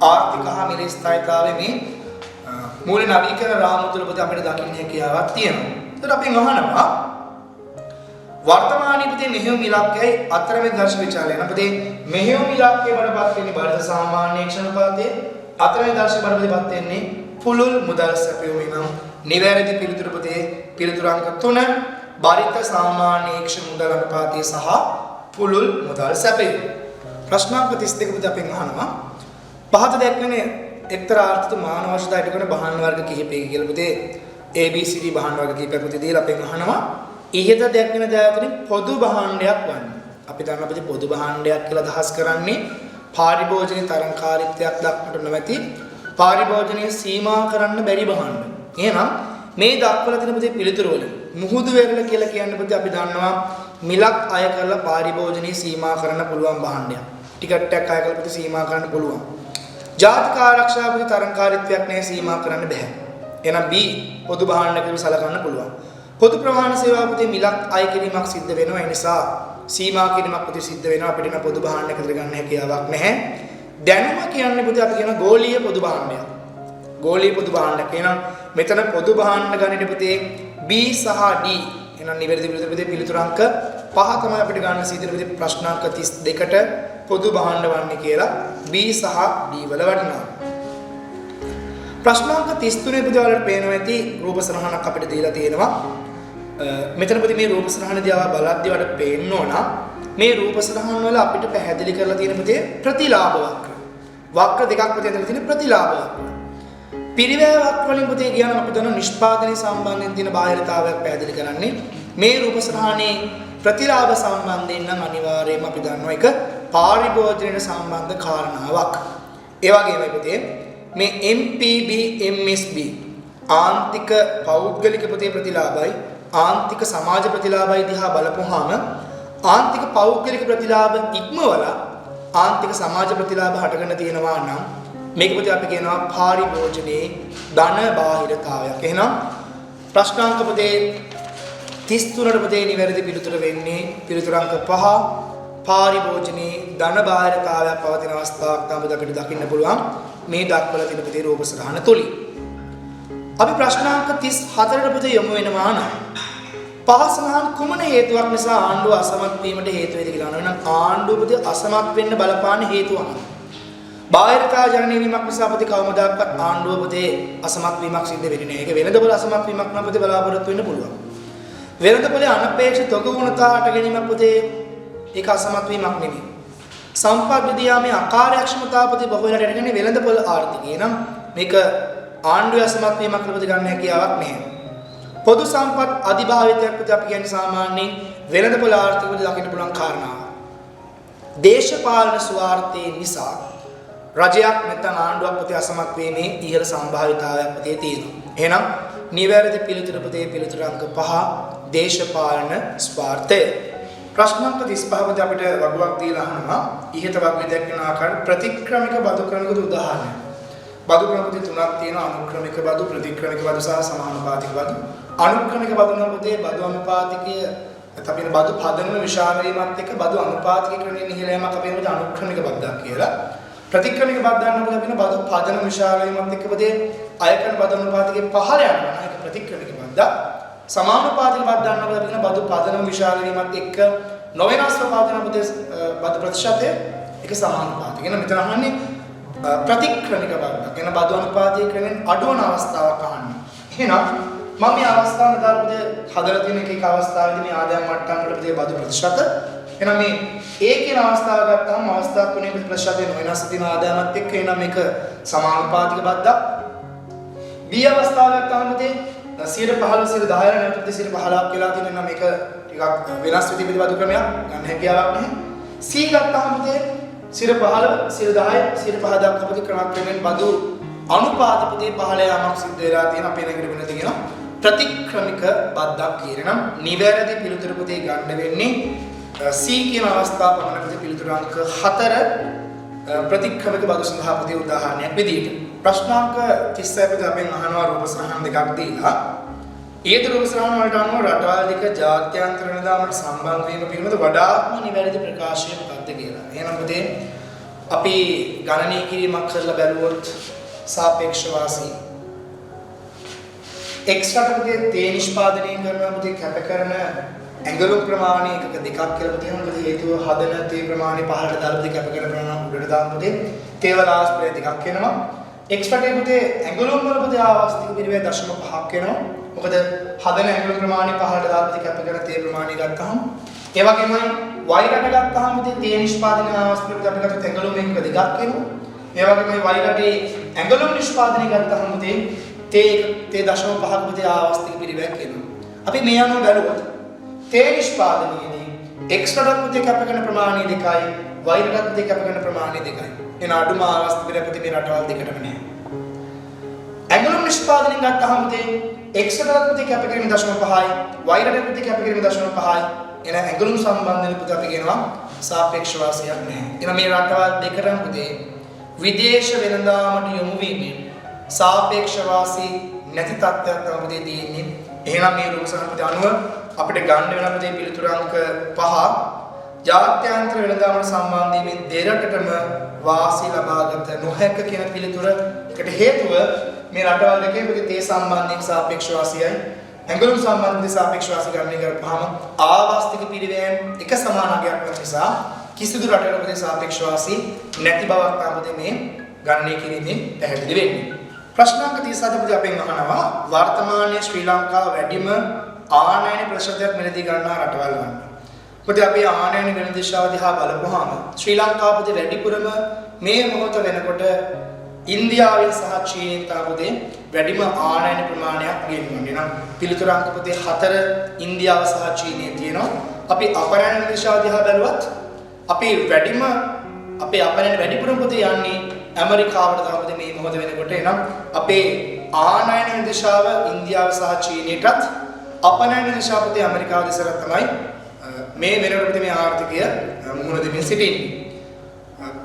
ආර්ථික හා මිල ස්ථායීතාවයේ මේ මූල්‍ය නවීකරණ රාමුව තුළ පොතේ අපිට දකින්න හැකියාවක් තියෙනවා. ඒකට අපි අහනවා වර්තමානයේ පොතේ මෙහෙයුම් ඉලක්කයයි අතරමැද දර්ශක විචාරණය. අපතේ මෙහෙයුම් ඉලක්කය බඩපත් වෙන්නේ ಭಾರತ සාමාන්‍ය ක්ෂණ අනුපාතයේ අතරමැද දර්ශක බඩපත් වෙන්නේ පුළුල් මුදල් සැපයුම නම් නිවැරදි පිළිතුර පොතේ පිළිතුර අංක 3 ಭಾರತ සාමාන්‍ය ක්ෂණ මුදල් අනුපාතය සහ පුළුල් මුදල් සැපයුම. ප්‍රශ්නාංක 32 පොතේ අපෙන් අහනවා පහත දැක්වෙන එක්තරා ආර්ථික මානව අවශ්‍යතාවයට කරන බහන් වර්ග කිහිපයක කියලා පොතේ ABCD බහන් වර්ග කිහිපයක් පොතේ දීලා අපෙන් අහනවා ඉහත දැක්වෙන දේ අතරින් පොදු භාණ්ඩයක් වන්නේ. අපි දන්න අපිට පොදු භාණ්ඩයක් කියලා අදහස් කරන්නේ පාරිභෝජනීය තරංකාරීත්වයක් දක්වන්නට නොමැති පාරිභෝජනීය සීමා කරන්න බැරි භාණ්ඩ. එහෙනම් මේ දක්වලා තියෙන පොතේ පිළිතුරු වල මුහුදු වෙරළ කියලා කියන්නේ පොතේ අපි දන්නවා මිලක් අය කරලා පාරිභෝජනීය සීමා කරන්න පුළුවන් භාණ්ඩයක්. ටිකට් එකක් අය කරලා පොතේ සීමා කරන්න පුළුවන්. ජාතික ආරක්ෂා පොතේ තරංකාරීත්වයක් නැහැ සීමා කරන්න බෑ. එහෙනම් B පොදු භාණ්ඩ කියලා සලකන්න පුළුවන්. පොදු ප්‍රවාහන සේවා පොතේ මිලක් අය කිරීමක් සිද්ධ වෙනවා. ඒ නිසා සීමා කිරීමක් පොතේ සිද්ධ වෙනවා. අපිට න පොදු භාණ්ඩයක ගන්න හැකියාවක් නැහැ. දැනුම කියන්නේ පොතේ අපි කියන ගෝලීය පොදු භාණ්ඩයක්. ගෝලීය පොදු භාණ්ඩයක්. එහෙනම් මෙතන පොදු භාණ්ඩ ගණිත පොතේ B සහ D. එහෙනම් නිවැරදි පොතේ පිළිතුරු අංක 5 තමයි අපිට ගන්න සිද්ධ වෙන ප්‍රශ්නාංක 32ට පොදු භාණ්ඩ වන්නේ කියලා B සහ D වල වටිනවා. ප්‍රශ්නාංක 33 පොතේ වලට පේනවා ඇති රූප සරහනක් අපිට දීලා තියෙනවා. මෙතන පොතේ මේ රූප සරහන දිහා බලද්දී වඩ පේන්න ඕන මේ රූප සරහන් වල අපිට පැහැදිලි කරලා තියෙන පොතේ ප්‍රතිලාභ වක්‍ර. වක්‍ර දෙකක් පොතේ ඇතුළේ තියෙන ප්‍රතිලාභ වක්‍ර. පිරිවැය වක්‍ර වලින් පොතේ කියන අපි දන්න නිෂ්පාදනයේ සම්බන්ධයෙන් තියෙන බාහිරතාවයක් පැහැදිලි කරන්නේ මේ රූප සරහනේ ප්‍රතිලාභ සම්බන්ධයෙන් නම් අනිවාර්යයෙන්ම අපි දන්නවා ඒක පාරිභෝජනයට සම්බන්ධ කාරණාවක්. ඒ වගේමයි පොතේ මේ MPB MSB ආන්තික පෞද්ගලික පොතේ ප්‍රතිලාභයි ආන්තික සමාජ ප්‍රතිලාභයි දිහා බලපුවාම ආන්තික පෞද්ගලික ප්‍රතිලාභ ඉක්මවලා ආන්තික සමාජ ප්‍රතිලාභ හටගෙන තියෙනවා නම් මේක පොතේ අපි කියනවා පාරිභෝජනයේ ධන බාහිරතාවයක්. එහෙනම් ප්‍රශ්නාංක පොතේ 33ට පොතේ නිවැරදි පිළිතුර වෙන්නේ පිළිතුරු අංක 5 පාරිභෝජනයේ ධන බාහිරතාවයක් පවතින අවස්ථාවක් තමයි අපිට දකින්න පුළුවන් මේ දක්වලා තියෙන පොතේ රූප සටහන තුලින්. අපි ප්‍රශ්නාංක 34ට පොතේ යමු වෙනවා නම් පහසනහන් කුමන හේතුවක් නිසා ආණ්ඩුව අසමත් වීමට හේතු වේද කියලා අහනවා. එහෙනම් ආණ්ඩුව ප්‍රති අසමත් වෙන්න බලපාන හේතුව අහනවා. බාහිරතා ජනනය වීමක් නිසා ප්‍රති කවමදාකවත් ආණ්ඩුව ප්‍රති අසමත් වීමක් සිද්ධ වෙන්නේ නැහැ. ඒක වෙළඳපොළ අසමත් වීමක් නම් ප්‍රති බලාපොරොත්තු වෙන්න පුළුවන්. වෙළඳපොළේ අනපේක්ෂිත තොගුණතාවට ගැනීමක් ප්‍රති ඒක අසමත් වීමක් නෙමෙයි. සම්පත් විද්‍යාවේ අකාර්යක්ෂමතාව ප්‍රති බහුවලට යටගෙන වෙළඳපොළ ආර්ථිකය නම් මේක ආණ්ඩුවේ අසමත් වීමක් ප්‍රති ගන්න හැකියාවක් නැහැ. පොදු සම්පත් අධිභාවිතයක් ප්‍රති අපි කියන්නේ සාමාන්‍යයෙන් වෙළඳපොළ ආර්ථිකය ප්‍රති දකින්න පුළුවන් කාරණාව. දේශපාලන ස්වාර්ථය නිසා රජයක් නැත්නම් ආණ්ඩුවක් ප්‍රති අසමත් වීමේ ඉහළ සම්භාවිතාවයක් ප්‍රති තියෙනවා. එහෙනම් නිවැරදි පිළිතුර ප්‍රති පිළිතුර අංක 5 දේශපාලන ස්වාර්ථය. ප්‍රශ්න අංක 35 දී අපිට වගුවක් දීලා අහනවා ඉහත වගුවේ දැක්වෙන ආකාරයට ප්‍රතික්‍රමික බදු ක්‍රමික උදාහරණයක්. බදු ක්‍රම ප්‍රති තුනක් තියෙනවා අනුක්‍රමික බදු, ප්‍රතික්‍රමික බදු සහ සමානුපාතික බදු. අනුක්‍රමික බදු නම් පුතේ බදු අනුපාතිකය අපිට බදු පදනම විශාල වීමත් එක්ක බදු අනුපාතිකීකරණය ඉහළ යෑමක් අපි කියනවා අනුක්‍රමික බද්දක් කියලා. ප්‍රතික්‍රමික බද්දක් නම් අපිට බදු පදනම විශාල වීමත් එක්ක පුතේ අයකන බදු අනුපාතිකයේ පහළ යනවා. ඒක ප්‍රතික්‍රමික බද්දක්. සමානුපාතික බද්දක් නම් අපිට කියන බදු පදනම විශාල වීමත් එක්ක නොවෙනස්ව පවතින පුතේ බදු ප්‍රතිශතය ඒක සමානුපාතික. එහෙනම් මෙතන අහන්නේ ප්‍රතික්‍රමික බද්දක්. එන බදු අනුපාතිකීකරණයෙන් අඩුවන අවස්ථාවක් අහන්නේ. එහෙනම් මම මේ අවස්ථාවේ දාපුදේ හදලා තියෙන එක අවස්ථාවේදී මේ ආදායම් මට්ටම් වල ප්‍රති බදු ප්‍රතිශත එහෙනම් මේ A කියන අවස්ථාව ගත්තාම අවස්ථා තුනේ ප්‍රතිශතයෙන් වෙනස් තියෙන ආදායමත් එක්ක එහෙනම් මේක සමානුපාතික බද්දක්. B අවස්ථාව ගත්තාම පුතේ 115 10 නැත්නම් 115ක් කියලා තියෙන එහෙනම් මේක ටිකක් වෙනස් විදිහේ බදු ක්‍රමයක් ගන්න හැකියාවක් නැහැ. C ගත්තාම පුතේ 115 110 105 දක්වා ප්‍රති ක්‍රමයෙන් බදු අනුපාත පුතේ පහළ යාමක් සිද්ධ වෙලා තියෙන අපේ ළඟට වෙන තියෙනවා ප්‍රතික්‍රමික බද්දක් කියන නම් නිවැරදි පිළිතුර පුතේ ගන්න වෙන්නේ C කියන අවස්ථාව පමණකට පිළිතුර අංක 4 ප්‍රතික්‍රමික බදු සඳහා පුතේ උදාහරණයක් විදිහට ප්‍රශ්නාංක 30 පුතේ අපෙන් අහනවා රූප සරහන් දෙකක් දීලා ඊට රූප සරහන් වලට අනුව රටවල් දෙක ජාත්‍යන්තර නිලධාරීන්ට සම්බන්ධ වීම පිළිබඳ වඩාත්ම නිවැරදි ප්‍රකාශය මොකක්ද කියලා. එහෙනම් පුතේ අපි ගණනය කිරීමක් කරලා බැලුවොත් सापेक्ष वासी एक्स्ट्रा पुते ते निष्पादනය කරනවා පුතේ කැප කරන ඇඟලු ප්‍රමාණය එකක දෙකක් කියලා පුතේ මොකද හේතුව හදන තේ ප්‍රමාණය පහළට දාලා පුතේ කැප කරන ප්‍රමාණය උඩට දාන පුතේ තේවලාස් ප්‍රේ දෙකක් වෙනවා එක්ස්ට්‍රා ටේ පුතේ ඇඟලුම් වල පුතේ ආවස්තික පිරිවේ 0.5ක් වෙනවා මොකද හදන ඇඟලු ප්‍රමාණය පහළට දාලා පුතේ කැප කරන තේ ප්‍රමාණය ගත්තාම ඒ වගේමයි y රට ගත්තාම පුතේ තේ නිෂ්පාදනය ආවස්තික පුතේ අපි ගත්ත ඇඟලුම් එකක දෙකක් වෙනවා ඒ වගේමයි y රටේ ඇඟලුම් නිෂ්පාදනය ගත්තාම පුතේ තේ 0.5ක් පුතේ ආවස්තික පිරිවැයක් වෙනවා. අපි මේ අනුව බැලුවොත් තේ නිෂ්පාදනයේදී x රටත් පුතේ කැප කරන ප්‍රමාණය 2යි y රටත් පුතේ කැප කරන ප්‍රමාණය 2යි. එන අඩුම ආවස්තික පිරිවැය පුතේ මේ රටවල් දෙකටම නෑ. ඇඟලුම් නිෂ්පාදනය ගත්තාම පුතේ x රටත් පුතේ කැප කිරීම 0.5යි y රටත් පුතේ කැප කිරීම 0.5යි. එන ඇඟලුම් සම්බන්ධයෙන් පුතේ අපි කියනවා සාපේක්ෂ වාසියක් නෑ. එන මේ රටවල් දෙකටම පුතේ විදේශ වෙළඳාමට යොමු වීමෙන් සාපේක්ෂ වාසී නැති තත්ත්වයක් තමයි තියෙන්නේ. එහෙනම් මේ රූප සම්පත අනුව අපිට ගන්න වෙන අපේ පිළිතුරු අංක 5 ජාත්‍යන්තර වෙළඳාමට සම්බන්ධ වීමෙන් දෙරටටම වාසී ලබාගත නොහැක කියන පිළිතුරකට හේතුව මේ රටවල් දෙකේ පුතේ තේ සම්බන්ධයෙන් සාපේක්ෂ වාසියයි ඇඟලුම් සම්බන්ධයෙන් සාපේක්ෂ වාසී ගණනය කරපුවාම ආවාස්තික පිරිවැයෙන් එක සමානකයක් වෙන නිසා කිසිදු රටකට පුතේ සාපේක්ෂ වාසී නැති බවක් තමයි මේ ගණනය කිරීමෙන් පැහැදිලි වෙන්නේ. ප්‍රශ්නාංක 37 පුතේ අපෙන් අහනවා වර්තමානයේ ශ්‍රී ලංකාව වැඩිම ආනයන ප්‍රතිශතයක් මිලදී ගන්නා රටවල් වන්න. පුතේ අපි ආනයන වෙන දිශාව දිහා බලපුවාම ශ්‍රී ලංකාව පුතේ වැඩිපුරම මේ මොහොත වෙනකොට ඉන්දියාවෙන් සහ චීනයෙන් තමයි වැඩිම ආනයන ප්‍රමාණයක් ගෙන්වන්නේ. නම් පිළිතුරු අංක පුතේ 4 ඉන්දියාව සහ චීනයේ තියෙනවා. අපි අපරායන දිශාව දිහා බැලුවත් අපි අපේ වැඩිපුරම පුතේ යන්නේ ඇමරිකාවට තමයි මේ මොහොත වෙනකොට. එනම් අපේ ආනයන දිශාව ඉන්දියාව සහ චීනයටත් අපනයන දිශාව පුතේ ඇමරිකාව දෙසට තමයි මේ වෙනකොට පුතේ මේ ආර්ථිකය මුහුණ දෙමින් සිටින්නේ.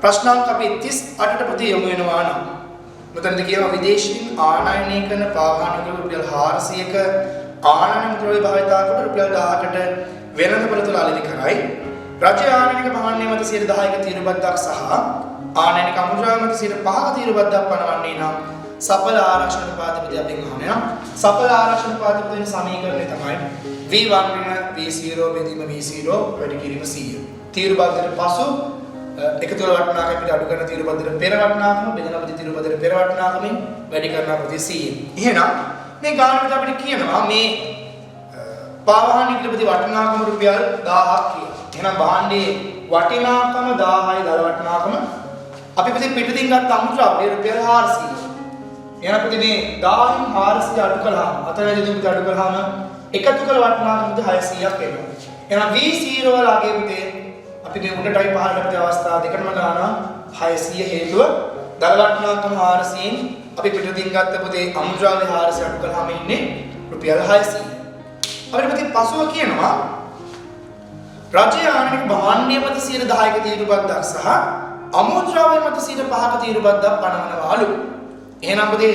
ප්‍රශ්නාංක අපි 38ට පුතේ යොමු වෙනවා නම් මෙතනදී කියනවා විදේශීන් ආනයනය කරන පාවාහන රුපියල් 400ක ආනයන මුද්‍රාවේ භාවිතා කොට රුපියල් 1000කට වෙළඳපොළ තුල අලෙවි කරයි. රජය ආනයනික භාණ්ඩය මත 10%ක තීරු බද්දක් සහ ආනයනික මුද්‍රාව මත 5% තීරු බද්දක් පනවන්නේ නම් සඵල ආරක්ෂණ ප්‍රතිපදය අපෙන් අහනවා. සඵල ආරක්ෂණ ප්‍රතිපදයෙන් සමීකරණය තමයි V1 V0 බෙදීම V0 වැඩි කිරීම 100. තීරු බද්ධයට පසු එකතු වල වටිනාකම පිට අඩු කරන තීරු බද්ධයට පෙර වටිනාකම බෙදන ප්‍රති තීරු බද්ධයට පෙර වටිනාකමින් වැඩි කරන ප්‍රති 100. එහෙනම් මේ ගානකට අපිට කියනවා මේ පාවහන් ඉක්ලපති වටිනාකම රුපියල් 1000ක් කියලා. එහෙනම් භාණ්ඩයේ වටිනාකම 1000යි දල වටිනාකම අපි පිටින් ගත්ත අමුද්‍රව්‍ය රුපියල් 400. එහෙනම් අපි මේ 1000න් 400 අඩු කළාම අතරමැද දුක අඩු කළාම එකතු කළ වටිනාකම 600ක් එනවා. එහෙනම් V0 වල අගේ පුතේ අපි මේ උඩටයි පහළට අවස්ථා දෙකම ගන්නවා 600 හේතුව දල වටිනාකම 400න් අපි පිටින් ගත්ත පුතේ අමුද්‍රව්‍ය 400 අඩු කළාම ඉන්නේ රුපියල් 600. අපිට පසුව කියනවා රජය ආනනික භාණ්ඩය මත 10%ක තීරුබද්දක් සහ අමුද්‍රව්‍ය මත 5%ක තීරුබද්දක් පනවනවාලු. එහෙනම් පුතේ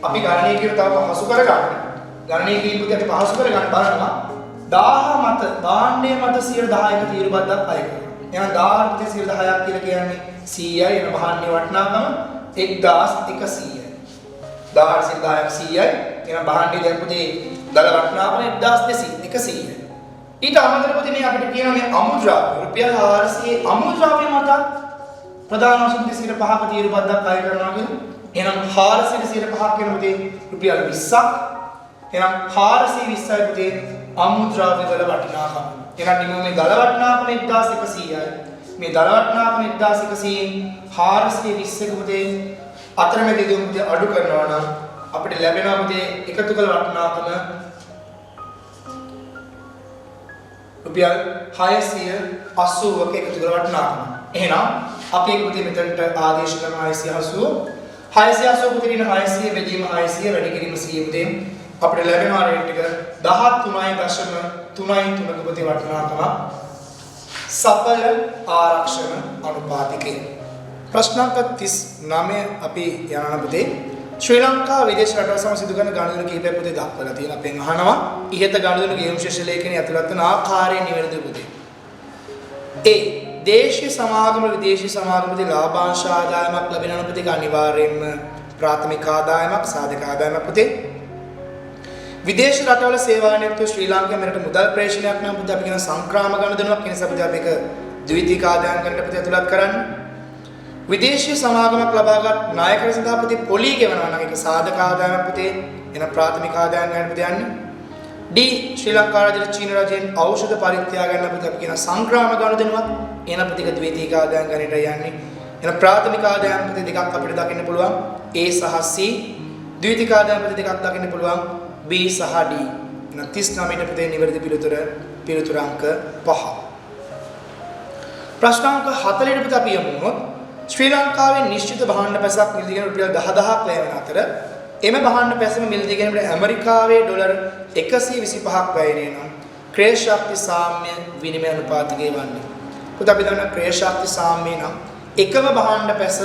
අපි ගණනය කියන තව පහසු කරගන්න. ගණනය කිරීමේදී අපි පහසු කරගන්න බලනවා 1000 මත භාණ්ඩය මත 10%ක තීරුබද්දක් අය කරනවා. එහෙනම් 1000 මත 10%ක් කියලා කියන්නේ 100යි. එන භාණ්ඩයේ වටිනාකම 1100යි. 1000 100යි. එහෙනම් භාණ්ඩයේ දැන් පුතේ දල වටිනාකම 1200 100යි. ඊට අමතරව මේ අපිට කියනවා මේ අමුද්‍රව්‍ය රුපියල් 400 අමුද්‍රව්‍ය මත ප්‍රධාන වශයෙන් 5%ක තීරුබද්දක් අය කරනවා කියන්නේ. එහෙනම් 400 5%ක් වෙනකොට රුපියල් 20ක්. එහෙනම් 420යි පුතේ අමුද්‍රව්‍ය වල වටිනාකම. එහෙනම් නිමෝ මේ දල වටිනාකම 1100යි. මේ දල වටිනාකම 1100න් 420ක පුතේ අතරමැද දෙමු පුතේ අඩු කරනවා නම් අපිට ලැබෙනවා පුතේ එකතු කළ වටිනාකම රුපියල් 680ක එකතු කළ වටිනාකම. එහෙනම් අපි ඒක පුතේ මෙතනට ආදේශ කරන 680 680 පුතේ ඉන්න 600 බෙදීම 600 වැඩි කිරීම 100 පුතේ අපිට ලැබෙනවා රේට් එක 13.3ක පුතේ වටිනාකම සඵල ආරක්ෂණ අනුපාතිකය. ප්‍රශ්නාංක 39 අපි යනවා පුතේ ශ්‍රී ලංකා විදේශ රටවල් සමග සිදු කරන ගනුදෙනු කිහිපයක් පුතේ දක්වලා තියෙනවා. අපෙන් අහනවා ඉහත ගනුදෙනු ගෙවීම් ශේෂ ලේඛනයේ ඇතුළත් වන ආකාරය නිවැරදිද පුතේ? A. දේශීය සමාගම විදේශීය සමාගමදී ලාභාංශ ආදායමක් ලැබෙන අනුපතික අනිවාර්යයෙන්ම ප්‍රාථමික ආදායමක් සාධක ආදායමක් පුතේ. විදේශ රටවල සේවානිරත ශ්‍රී ලාංකික මෙරට මුදල් ප්‍රේෂණයක් නම් පුතේ අපි කියන සංක්‍රාම ගනුදෙනුවක් කියන සපිත අපි එක ද්විතීයික ආදායම් ගන්නට පුතේ ඇතුළත් කරන්නේ. විදේශීය සමාගමක් ලබාගත් නායකර සඳහා පුතේ පොලී ගෙවනවා නම් ඒක සාධක ආදායමක් පුතේ එන ප්‍රාථමික ආදායම් ගන්න පුතේ යන්නේ. D. ශ්‍රී ලංකා රජයේ චීන රජයෙන් ඖෂධ පරිත්‍යාග ගන්න පුතේ අපි කියන සංක්‍රාම ගනුදෙනුවක් එන පුතේක ද්විතීයික ආදායම් ගන්නට යන්නේ. එන ප්‍රාථමික ආදායම් පුතේ දෙකක් අපිට දකින්න පුළුවන් A සහ C. ද්විතීයික ආදායම් පුතේ දෙකක් දකින්න පුළුවන් B සහ D. එන 39 පුතේ නිවැරදි පිළිතුර අංක 5. ප්‍රශ්නාංක 40 පුතේ අපි යමු. ශ්‍රී ලංකාවේ නිශ්චිත භාණ්ඩ පැසක් මිලදී ගැනීමට රුපියල් 10000ක් වැය වන අතර එම භාණ්ඩ පැසම මිලදී ගැනීමට ඇමරිකාවේ ඩොලර් 125ක් වැය වෙනවා. ක්‍රය ශක්ති සාම්‍ය විනිමය අනුපාතකය වන්නේ. පුත අපි දන්නා ක්‍රය ශක්ති සාම්‍ය නම් එකම භාණ්ඩ පැස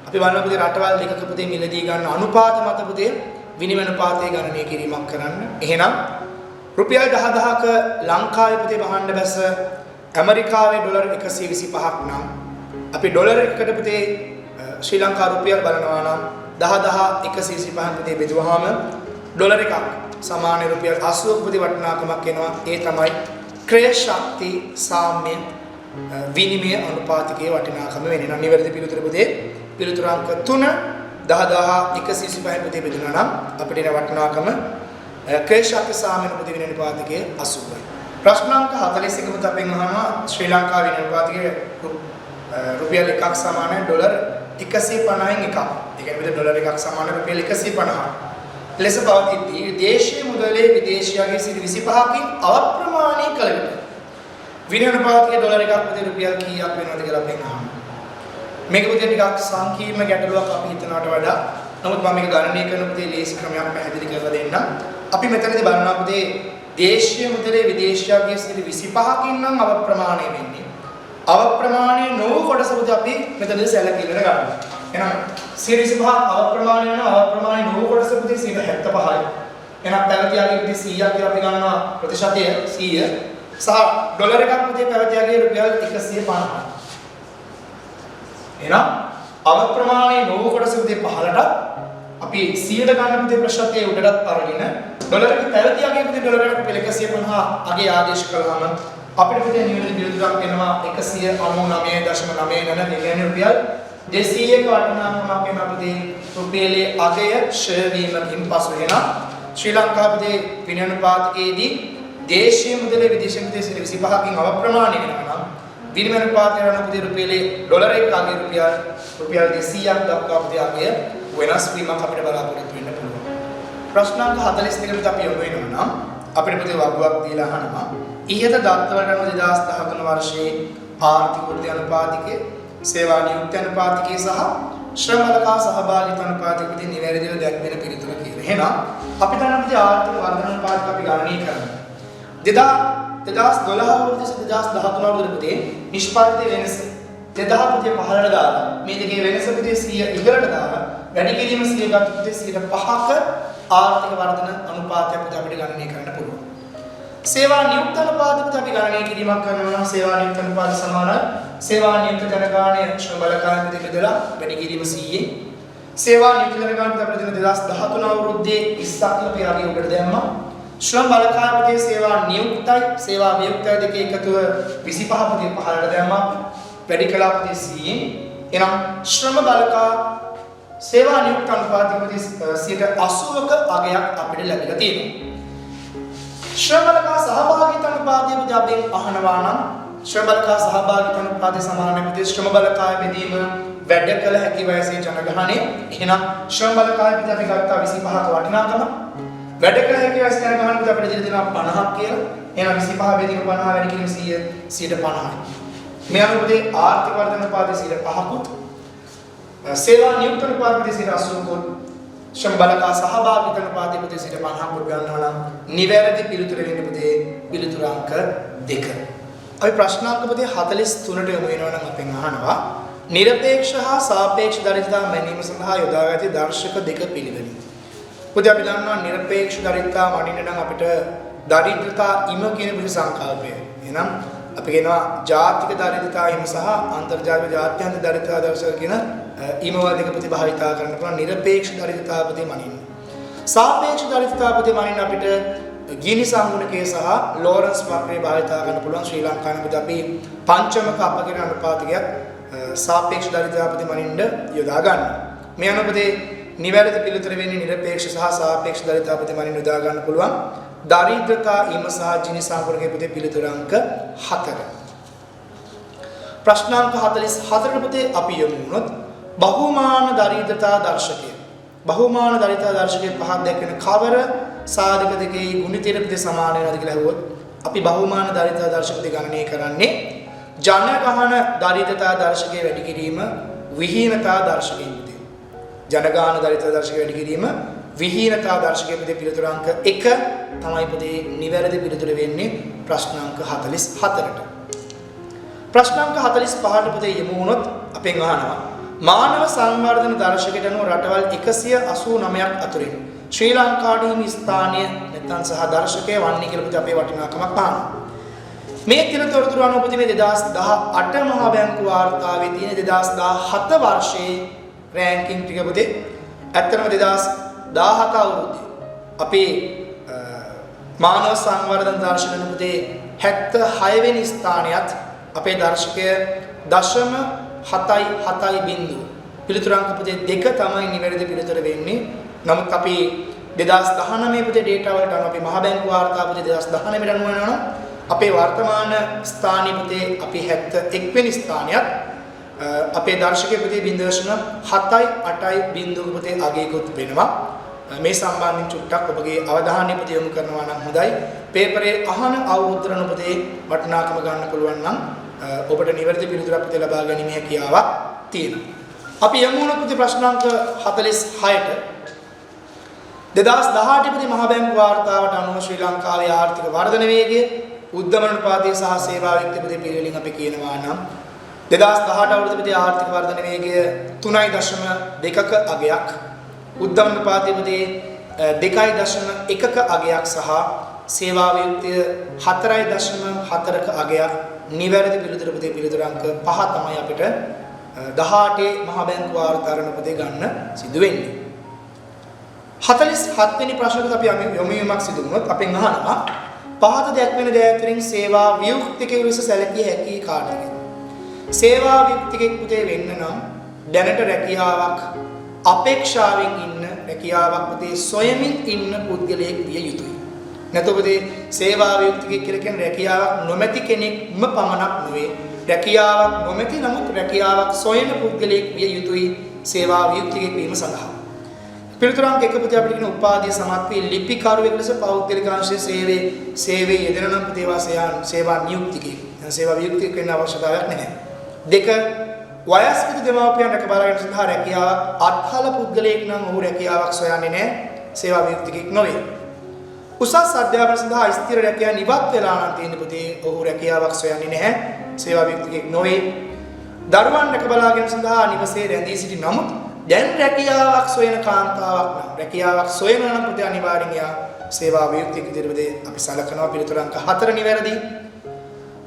අපි බලන පුතේ රටවල් දෙකක පුතේ මිලදී ගන්න අනුපාත මත පුතේ විනිමය අනුපාතය ගණනය කිරීමක් කරන්න. එහෙනම් රුපියල් 10000ක ලංකාවේ පුතේ භාණ්ඩ පැස ඇමරිකාවේ ඩොලර් 125ක් නම් අපි ඩොලර් එකකට පුතේ ශ්‍රී ලංකා රුපියල් බලනවා නම් 10125 පුතේ බෙදුවාම ඩොලර් එකක් සමාන රුපියල් 80ක පුතේ වටිනාකමක් එනවා. ඒ තමයි ක්‍රය ශක්ති සාම්‍ය විනිමය අනුපාතිකයේ වටිනාකම වෙන්නේ. නම් නිවැරදි පිළිතුර පුතේ පිළිතුර අංක 3 10125 පුතේ බෙදුනා නම් අපිට එන වටිනාකම ක්‍රය ශක්ති සාම්‍ය පුතේ විනිමය අනුපාතිකයේ 80යි. ප්‍රශ්නාංක 41 පුතේ අපෙන් අහනවා ශ්‍රී ලංකා විනිමය අනුපාතිකයේ රුපියල් එකක් සමාන ඩොලර් 150න් එකක්. ඒ කියන්නේ ඩොලර් එකක් සමාන රුපියල් 150ක්. ලෙස පවතිද්දී දේශීය මුදලේ විදේශියාගේ සිට 25කින් අවප්‍රමාණී කළ විට විනිමය අනුපාතයේ ඩොලර් එකක් පුතේ රුපියල් කීයක් වෙනවද කියලා අපෙන් අහනවා. මේක පුතේ ටිකක් සංකීර්ණ ගැටලුවක් අපි හිතනවට වඩා. නමුත් මම මේක ගණනය කරන පුතේ ලේසි ක්‍රමයක් පැහැදිලි කරලා දෙන්නම්. අපි මෙතනදී බලනවා පුතේ දේශීය මුදලේ විදේශියාගේ සිට 25කින් නම් අවප්‍රමාණී වෙන්නේ. අවප්‍රමාණීය නොවු කොටස පුතේ අපි මෙතනදී සැලකිල්ලට ගන්නවා. එහෙනම් 125 අවප්‍රමාණීය වෙන අවප්‍රමාණීය නොවු කොටස පුතේ 75යි. එහෙනම් පැවතියාගේ පුතේ 100ක් කියලා අපි ගන්නවා ප්‍රතිශතය 100. සහ ඩොලර් එකක් පුතේ පැවතියාගේ රුපියල් 150යි. එහෙනම් අවප්‍රමාණීය නොවු කොටස පුතේ 15ට අපි 100ට ගන්න පුතේ ප්‍රශ්නත් ඒ උඩටත් අරගෙන ඩොලර් එක පැවති අගේ පුතේ ඩොලර් එකට රුපියල් 150 අගේ ආදේශ කළාම අපිට පුතේ නිවැරදි බිලුතුරක් එනවා 199.99 දෙන්නේ රුපියල් 200ක වටිනාකමක් වෙන පුතේ රුපියලේ අගය ෂෙයා වීමකින් පසු වෙන ශ්‍රී ලංකා පුතේ විනයනුපාතකයේදී දේශීය මුදලේ විදේශ මුදලේ 25කින් අවප්‍රමාණය වෙනවා නම් විනිමය අනුපාතය වන පුතේ රුපියලේ ඩොලර් එක අගය රුපියල් 200ක් දක්වා පුතේ අගය වෙනස් වීමක් අපිට බලාපොරොත්තු වෙන්න පුළුවන්. ප්‍රශ්නාංක 42කට අපි යොමු වෙනවා නම් අපිට පුතේ වගුවක් දීලා අහනවා ඉහත දත්තවලට අනුව 2013 වර්ෂයේ ආර්ථික වෘද්ධි අනුපාතිකය, සේවා නියුක්ති අනුපාතිකය සහ ශ්‍රම බලකා සහභාගීත්ව අනුපාතිකය පුතේ නිවැරදිව දැක්වෙන පිළිතුර කියලා. එහෙනම් අපි දන්නා පුතේ ආර්ථික වර්ධන අනුපාතික අපි ගණනය කරනවා. 2012 වර්ෂ 2013 වර්ෂ පුතේ නිෂ්පාදිත වෙනස 2000 පුතේ 15ට දාලා මේ දෙකේ වෙනස පුතේ 100 ඉහළට දාලා වැඩි කිරීම 100 ගන්න පුතේ 5ක ආර්ථික වර්ධන අනුපාතයක් පුතේ අපිට ගණනය කරන්න පුළුවන්. සේවා නියුක්ත අනුපාතයත් අපි ගණනය කිරීමක් කරනවා නම් සේවා නියුක්ත අනුපාත සමානයි සේවා නියුක්ත ජනගහනය ශ්‍රම බලකාය දෙකදලා වැඩි කිරීම 100. සේවා නියුක්ත ජනගහනය අපිට දෙන 2013 අවුරුද්දේ 20ක් අපි ආගේ උඩට දැම්මා. ශ්‍රම බලකාය පුතේ සේවා නියුක්තයි සේවා වියුක්තයි දෙක එකතුව 25 පුතේ 15ට දැම්මා. වැඩි කළා පුතේ 100. එහෙනම් ශ්‍රම බලකා සේවා නියුක්ත අනුපාතය පුතේ 80ක අගයක් අපිට ලැබිලා තියෙනවා. ශ්‍රම බලකා සහභාගීත්ව අනුපාතය පුතේ අපෙන් අහනවා නම් ශ්‍රම බලකා සහභාගීත්ව අනුපාතය සමානයි පුතේ ශ්‍රම බලකාය බෙදීම වැඩ කළ හැකි වයසේ ජනගහනය. එහෙනම් ශ්‍රම බලකාය පුතේ අපි ගත්තා 25ක වටිනාකම. වැඩ කළ හැකි වයසේ ජනගහනය පුතේ අපිට දෙනවා 50ක් කියලා. එහෙනම් 25 බෙදීම 50 වැඩි කිරීම 100%. මේ අනුපතේ ආර්ථික වර්ධන අනුපාතය 5%කුත් සේවා නියුක්ත අනුපාතය 80%කුත් ශ්‍රම බලකා සහභාගීත්ව අනුපාතය 50%කුත් ගන්නවා නම් නිවැරදි පිළිතුර වෙන්නේ පුතේ පිළිතුර අංක 2. අපි ප්‍රශ්නාංක පුතේ 43ට යොමු වෙනවා නම් අපෙන් අහනවා නිරපේක්ෂ හා සාපේක්ෂ දරිද්‍රතා මැනීම සඳහා යොදාගත දර්ශක දෙක පිළිවෙලින්. පුතේ අපි දන්නවා නිරපේක්ෂ දරිද්‍රතා මනින්න නම් අපිට දරිද්‍රතා ඉම කියන පුතේ සංකල්පය. එහෙනම් අපි කියනවා ජාතික දරිද්‍රතා හිම සහ අන්තර්ජාතික ජාත්‍යන්තර දරිද්‍රතා දර්ශක කියන ඊමවල දෙක ප්‍රතිභාවිතා කරන්න පුළුවන් නිරපේක්ෂ දරිද්‍රතා පදේ මනින්න. සාපේක්ෂ දරිද්‍රතා පදේ මනින්න අපිට ගිනි සංගුණකය සහ ලෝරන්ස් වක්‍රය භාවිතා කරන්න පුළුවන් ශ්‍රී ලංකාවේ අපි පංචමක අපකිරණ අනුපාතකයක් සාපේක්ෂ දරිද්‍රතා පදේ මනින්න යොදා ගන්න. මේ අනුපතේ නිවැරදි පිළිතුර වෙන්නේ නිරපේක්ෂ සහ සාපේක්ෂ දරිද්‍රතා පදේ මනින්න යොදා ගන්න පුළුවන්. දරිද්‍රතා ඊම සහ ජිනි සංගුණකයේ පුතේ පිළිතුර අංක 4. ප්‍රශ්නාංක 44 පුතේ අපි යමු වුණොත් බහුමාන දරිද්‍රතා දර්ශකය. බහුමාන දරිද්‍රතා දර්ශකයේ පහක් දැක්වෙන කවර සාධක දෙකේ ගුණිතයට පුතේ සමාන වෙනවද කියලා අහුවොත් අපි බහුමාන දරිද්‍රතා දර්ශක දෙක ගණනය කරන්නේ ජනගහන දරිද්‍රතා දර්ශකයේ වැඩි කිරීම විහීනතා දර්ශකයේ පුතේ. ජනගහන දරිද්‍රතා දර්ශකයේ වැඩි කිරීම විහීනතා දර්ශකයේ පුතේ පිළිතුර අංක 1 තමයි පුතේ නිවැරදි පිළිතුර වෙන්නේ ප්‍රශ්නාංක 44ට. ප්‍රශ්නාංක 45ට පුතේ යමු වුණොත් අපෙන් අහනවා මානව සංවර්ධන දර්ශකයට අනුව රටවල් 189ක් අතුරින් ශ්‍රී ලංකාවේ හිමි ස්ථානීය නැත්නම් සහ දර්ශකය වන්නේ කියලා පුතේ අපේ වටිනාකමක් අහනවා. මේ තින තොරතුරු අනුව පුතේ මේ 2018 මහා බැංකු වාර්තාවේ තියෙන 2017 වර්ෂයේ රෑන්කින් ටික පුතේ ඇත්තටම 2017 අවුරුද්දේ අපේ මානව සංවර්ධන දර්ශකන පුතේ 76 වෙනි ස්ථානයත් අපේ දර්ශකය 0.7 බිංදුව පිළිතුර අංක පුතේ 2 තමයි නිවැරදි පිළිතුර වෙන්නේ. නමුත් අපි 2019 පුතේ ඩේටා වලට අනුව අපි මහා බැංකු වාර්තා පුතේ 2019 අනුව වෙනවා නම් අපේ වර්තමාන ස්ථානීය පුතේ අපි 71 වෙනි ස්ථානයත් අපේ දර්ශකයේ පුතේ 0.7 බිංදුව පුතේ අගයකුත් වෙනවා. මේ සම්බන්ධයෙන් චුට්ටක් ඔබගේ අවධානය පුතේ යොමු කරනවා නම් හොඳයි. පේපරේ අහන අවුරුද්දන පුතේ වටිනාකම ගන්න පුළුවන් නම් ඔබට නිවැරදි පිළිතුරක් පුතේ ලබා ගැනීම හැකියාවක් තියෙනවා. අපි යමු වුණොත් පුතේ ප්‍රශ්නාංක 46ට 2018 පුතේ මහා බැංකු වාර්තාවට අනුව ශ්‍රී ලංකාවේ ආර්ථික වර්ධන වේගය උද්දමන අනුපාතය සහ සේවා විත්ත පුතේ පිළිවෙලින් අපි කියනවා නම් 2018 අවුරුද්දේ පුතේ ආර්ථික වර්ධන වේගය 3.2ක අගයක් උද්දමන අනුපාතය පුතේ 2.1ක අගයක් සහ සේවා විත්‍ය 4.4ක අගයක් නිවැරදි පිළිතුර පුතේ පිළිතුර අංක 5 තමයි අපිට 18 මහා බැංකු වාර්තාරණ පුතේ ගන්න සිදු වෙන්නේ. 47 වෙනි ප්‍රශ්නෙට අපි යොමු වීමක් සිදු වුණොත් අපෙන් අහනවා පහත දැක්වෙන දෑ අතරින් සේවා වියුක්තිකයෙකු ලෙස සැලකිය හැකි කාටද? සේවා වියුක්තිකයෙක් පුතේ වෙන්න නම් දැනට රැකියාවක් අපේක්ෂාවෙන් ඉන්න රැකියාවක් පුතේ සොයමින් ඉන්න පුද්ගලයෙක් විය යුතුයි. නැත්නම් පුතේ සේවා වියුක්තිකයෙක් කියලා කියන්නේ රැකියාවක් නොමැති කෙනෙක්ම පමණක් නෙවෙයි. රැකියාවක් නොමැති නමුත් රැකියාවක් සොයන පුද්ගලයෙක් විය යුතුයි සේවා වියුක්තිකයෙක් වීම සඳහා. පිළිතුරක් එක පුතේ අපිට කියන උපාධිය සමත් වී ලිපිකරුවෙක් ලෙස පෞද්ගලික අංශයේ සේවයේ යෙදෙන නම් පුතේ සේවා නියුක්තිකයෙක්. සේවා වියුක්තිකයෙක් වෙන්න අවශ්‍යතාවයක් නැහැ. දෙක වයස්ගත දෙමාපියන් රැක බලා ගැනීම සඳහා රැකියාවක් අත්හල පුද්ගලයෙක් නම් ඔහු රැකියාවක් සොයන්නේ නැහැ. සේවා වියුක්තිකයෙක් නොවේ. උසස් අධ්‍යාපනය සඳහා ස්ථිර රැකියාව නිවත් වෙලා නම් තියෙන පුතේ ඔහු රැකියාවක් සොයන්නේ නැහැ. සේවා වියුක්තිකයෙක් නොවේ. දරුවන් රැක බලා ගැනීම සඳහා නිවසේ රැඳී සිටි නමුත් දැන් රැකියාවක් සොයන කාන්තාවක් නම් රැකියාවක් සොයන නම් පුතේ අනිවාර්යෙන් යා සේවා වියුක්තික විදිහට අපි සලකනවා. පිළිතුර අංක 4 නිවැරදි.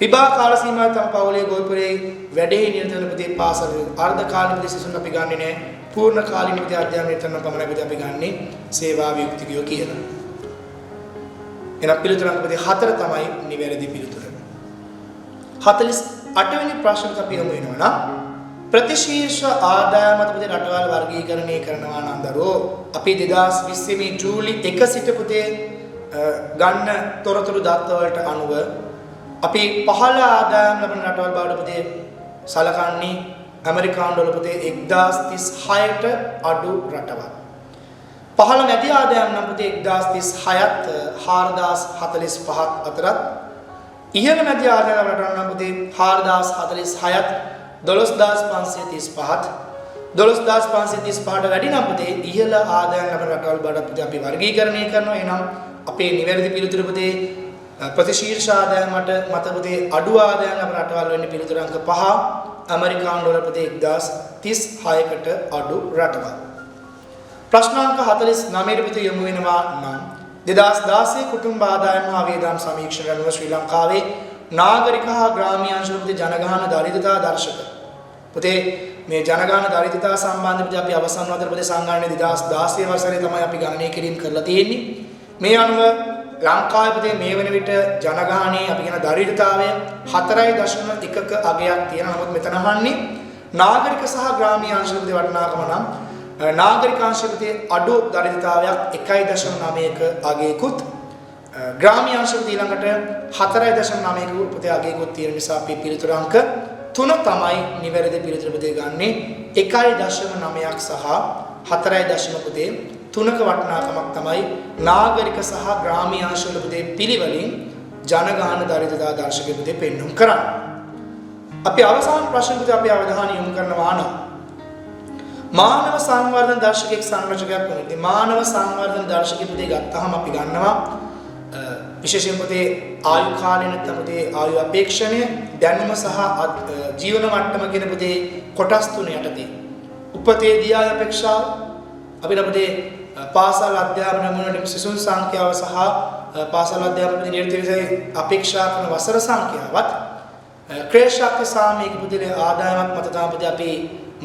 විභාග කාල සීමාව තම පවුලේ ගොවිපුරේ වැඩේ නිරත වෙන පුතේ පාසල් අර්ධ කාලික සිසුන් අපි ගන්නෙ නෑ. පූර්ණ කාලික විද්‍යා අධ්‍යයනය කරන පමණයි අපි ගන්නෙ සේවා වියුක්තිකයෝ කියලා. එන පිළිතුර අංක 4 තමයි නිවැරදි පිළිතුර. 48 වෙනි ප්‍රශ්නෙට අපි යමු වෙනවා නම් ප්‍රතිශීර්ෂ ආදායම මත පුතේ රටවල් වර්ගීකරණය කරනවා නම් දරුවෝ අපි 2020 මේ ජූලි 1 සිට පුතේ ගන්න තොරතුරු දත්ත වලට අනුව අපි පහළ ආදායම් ලබන රටවල් බවට පුතේ සලකන්නේ ඇමරිකානු ඩොලර් පුතේ 1036ට අඩු රටවල්. පහළ මැදි ආදායම් නම් පුතේ 1036ත් 4045ත් අතරත් ඉහළ මැදි ආදායම් රටවල් නම් පුතේ 4046ත් 12535ත් 12535ට වැඩි නම් පුතේ ඉහළ ආදායම් ලබන රටවල් බවට පුතේ අපි වර්ගීකරණය කරනවා. එහෙනම් අපේ නිවැරදි පිළිතුර පුතේ ප්‍රතිශීර්ෂ ආදායම මත පුතේ අඩු ආදායම් ලබන රටවල් වෙන්නේ පිළිතුර අංක 5 ඇමරිකානු ඩොලර් පුතේ 1036කට අඩු රටවල්. ප්‍රශ්න අංක 49 පුතේ යොමු වෙනවා නම් 2016 කුටුම්බ ආදායම හා වේදම් සමීක්ෂණ අනුව ශ්‍රී ලංකාවේ නාගරික හා ග්‍රාමීය අංශවල පුතේ ජනගහන දරිද්‍රතා දර්ශක පුතේ මේ ජනගහන දරිද්‍රතා සම්බන්ධව අපි අවසන් වතර පුතේ සංගණනයේ 2016 වසරේ තමයි අපි ගණනය කිරීම කරලා තියෙන්නේ. මේ අනුව ලංකාවේ පුතේ මේ වෙන විට ජනගහනයේ අපි කියන දරිද්‍රතාවය 4.1ක අගයක් තියෙනවා. නමුත් මෙතන අහන්නේ නාගරික සහ ග්‍රාමීය අංශවල පුතේ වටිනාකම නම් නාගරික අංශවල පුතේ අඩු දරිද්‍රතාවයක් 1.9ක අගයකුත් ග්‍රාමීය අංශවල ඊළඟට 4.9ක පුතේ අගයකුත් තියෙන නිසා අපි පිළිතුර අංක 3 තමයි නිවැරදි පිළිතුර පුතේ ගන්නෙ 1.9ක් සහ 4.3ක වටිනාකමක් තමයි නාගරික සහ ග්‍රාමීය අංශවල පුතේ පිළිවෙලින් ජනගහන දරිද්‍රතා දර්ශකය පුතේ පෙන්වුම් කරන්නේ. අපි අවසාන ප්‍රශ්න පුතේ අපි අවධානය යොමු කරනවා නම් මානව සංවර්ධන දර්ශකයක් සංරචකයක් වුණේ. මානව සංවර්ධන දර්ශකය පුතේ ගත්තාම අපි ගන්නවා විශේෂයෙන් පුතේ ආයු කාලය නැත්නම් පුතේ ආයු අපේක්ෂණය දැනුම සහ ජීවන මට්ටම කියන පුතේ කොටස් තුන යටතේ උපතේදී ආයු අපේක්ෂාව අපිට පුතේ පාසල් අධ්‍යාපන මුලට සිසුන් සංඛ්‍යාව සහ පාසල් අධ්‍යාපන නිරතව අපේක්ෂා කරන වසර සංඛ්‍යාවත් ක්‍රේෂාක්‍ය සාමයක පුතේ ආදායමක් මත තමයි පුතේ අපි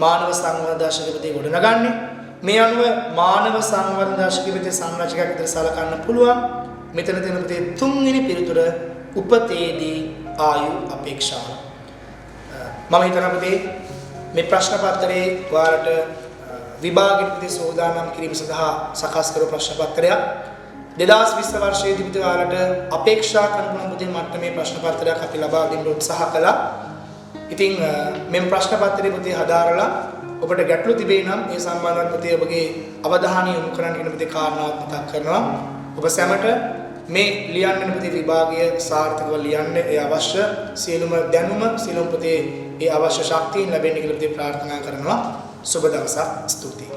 මානව සංවර්ධන දර්ශකය පුතේ ගොඩනගන්නේ. මේ අනුව මානව සංවර්ධන දර්ශකය පුතේ සංරචකයක් විතර සලකන්න පුළුවන්. මෙතන තියෙන පුතේ තුන්වෙනි පිළිතුර උපතේදී ආයු අපේක්ෂාව. මම හිතනවා පුතේ මේ ප්‍රශ්න පත්‍රයේ ඔයාලට විභාගෙට පුතේ සෝදානම් කිරීම සඳහා සකස් කරපු ප්‍රශ්න පත්‍රයක් 2020 වර්ෂයේදී පුතේ ඔයාලට අපේක්ෂා කරන පුතේ මට්ටමේ ප්‍රශ්න පත්‍රයක් අපි ලබා දෙන්න උත්සාහ කළා. ඉතින් මෙම් ප්‍රශ්න පත්‍රය පුතේ හදාරලා ඔබට ගැටලු තිබේ නම් ඒ සම්බන්ධව පුතේ ඔබගේ අවධානය යොමු කරන්න කියන පුතේ කාරණාවක් මතක් කරනවා. ඔබ සැමට මේ ලියන්න පුතේ විභාගය සාර්ථකව ලියන්න ඒ අවශ්‍ය සියලුම දැනුම සියලුම පුතේ ඒ අවශ්‍ය ශක්තිය ලැබෙන්න කියලා පුතේ ප්‍රාර්ථනා කරනවා. සුබ දවසක්. ස්තුතියි.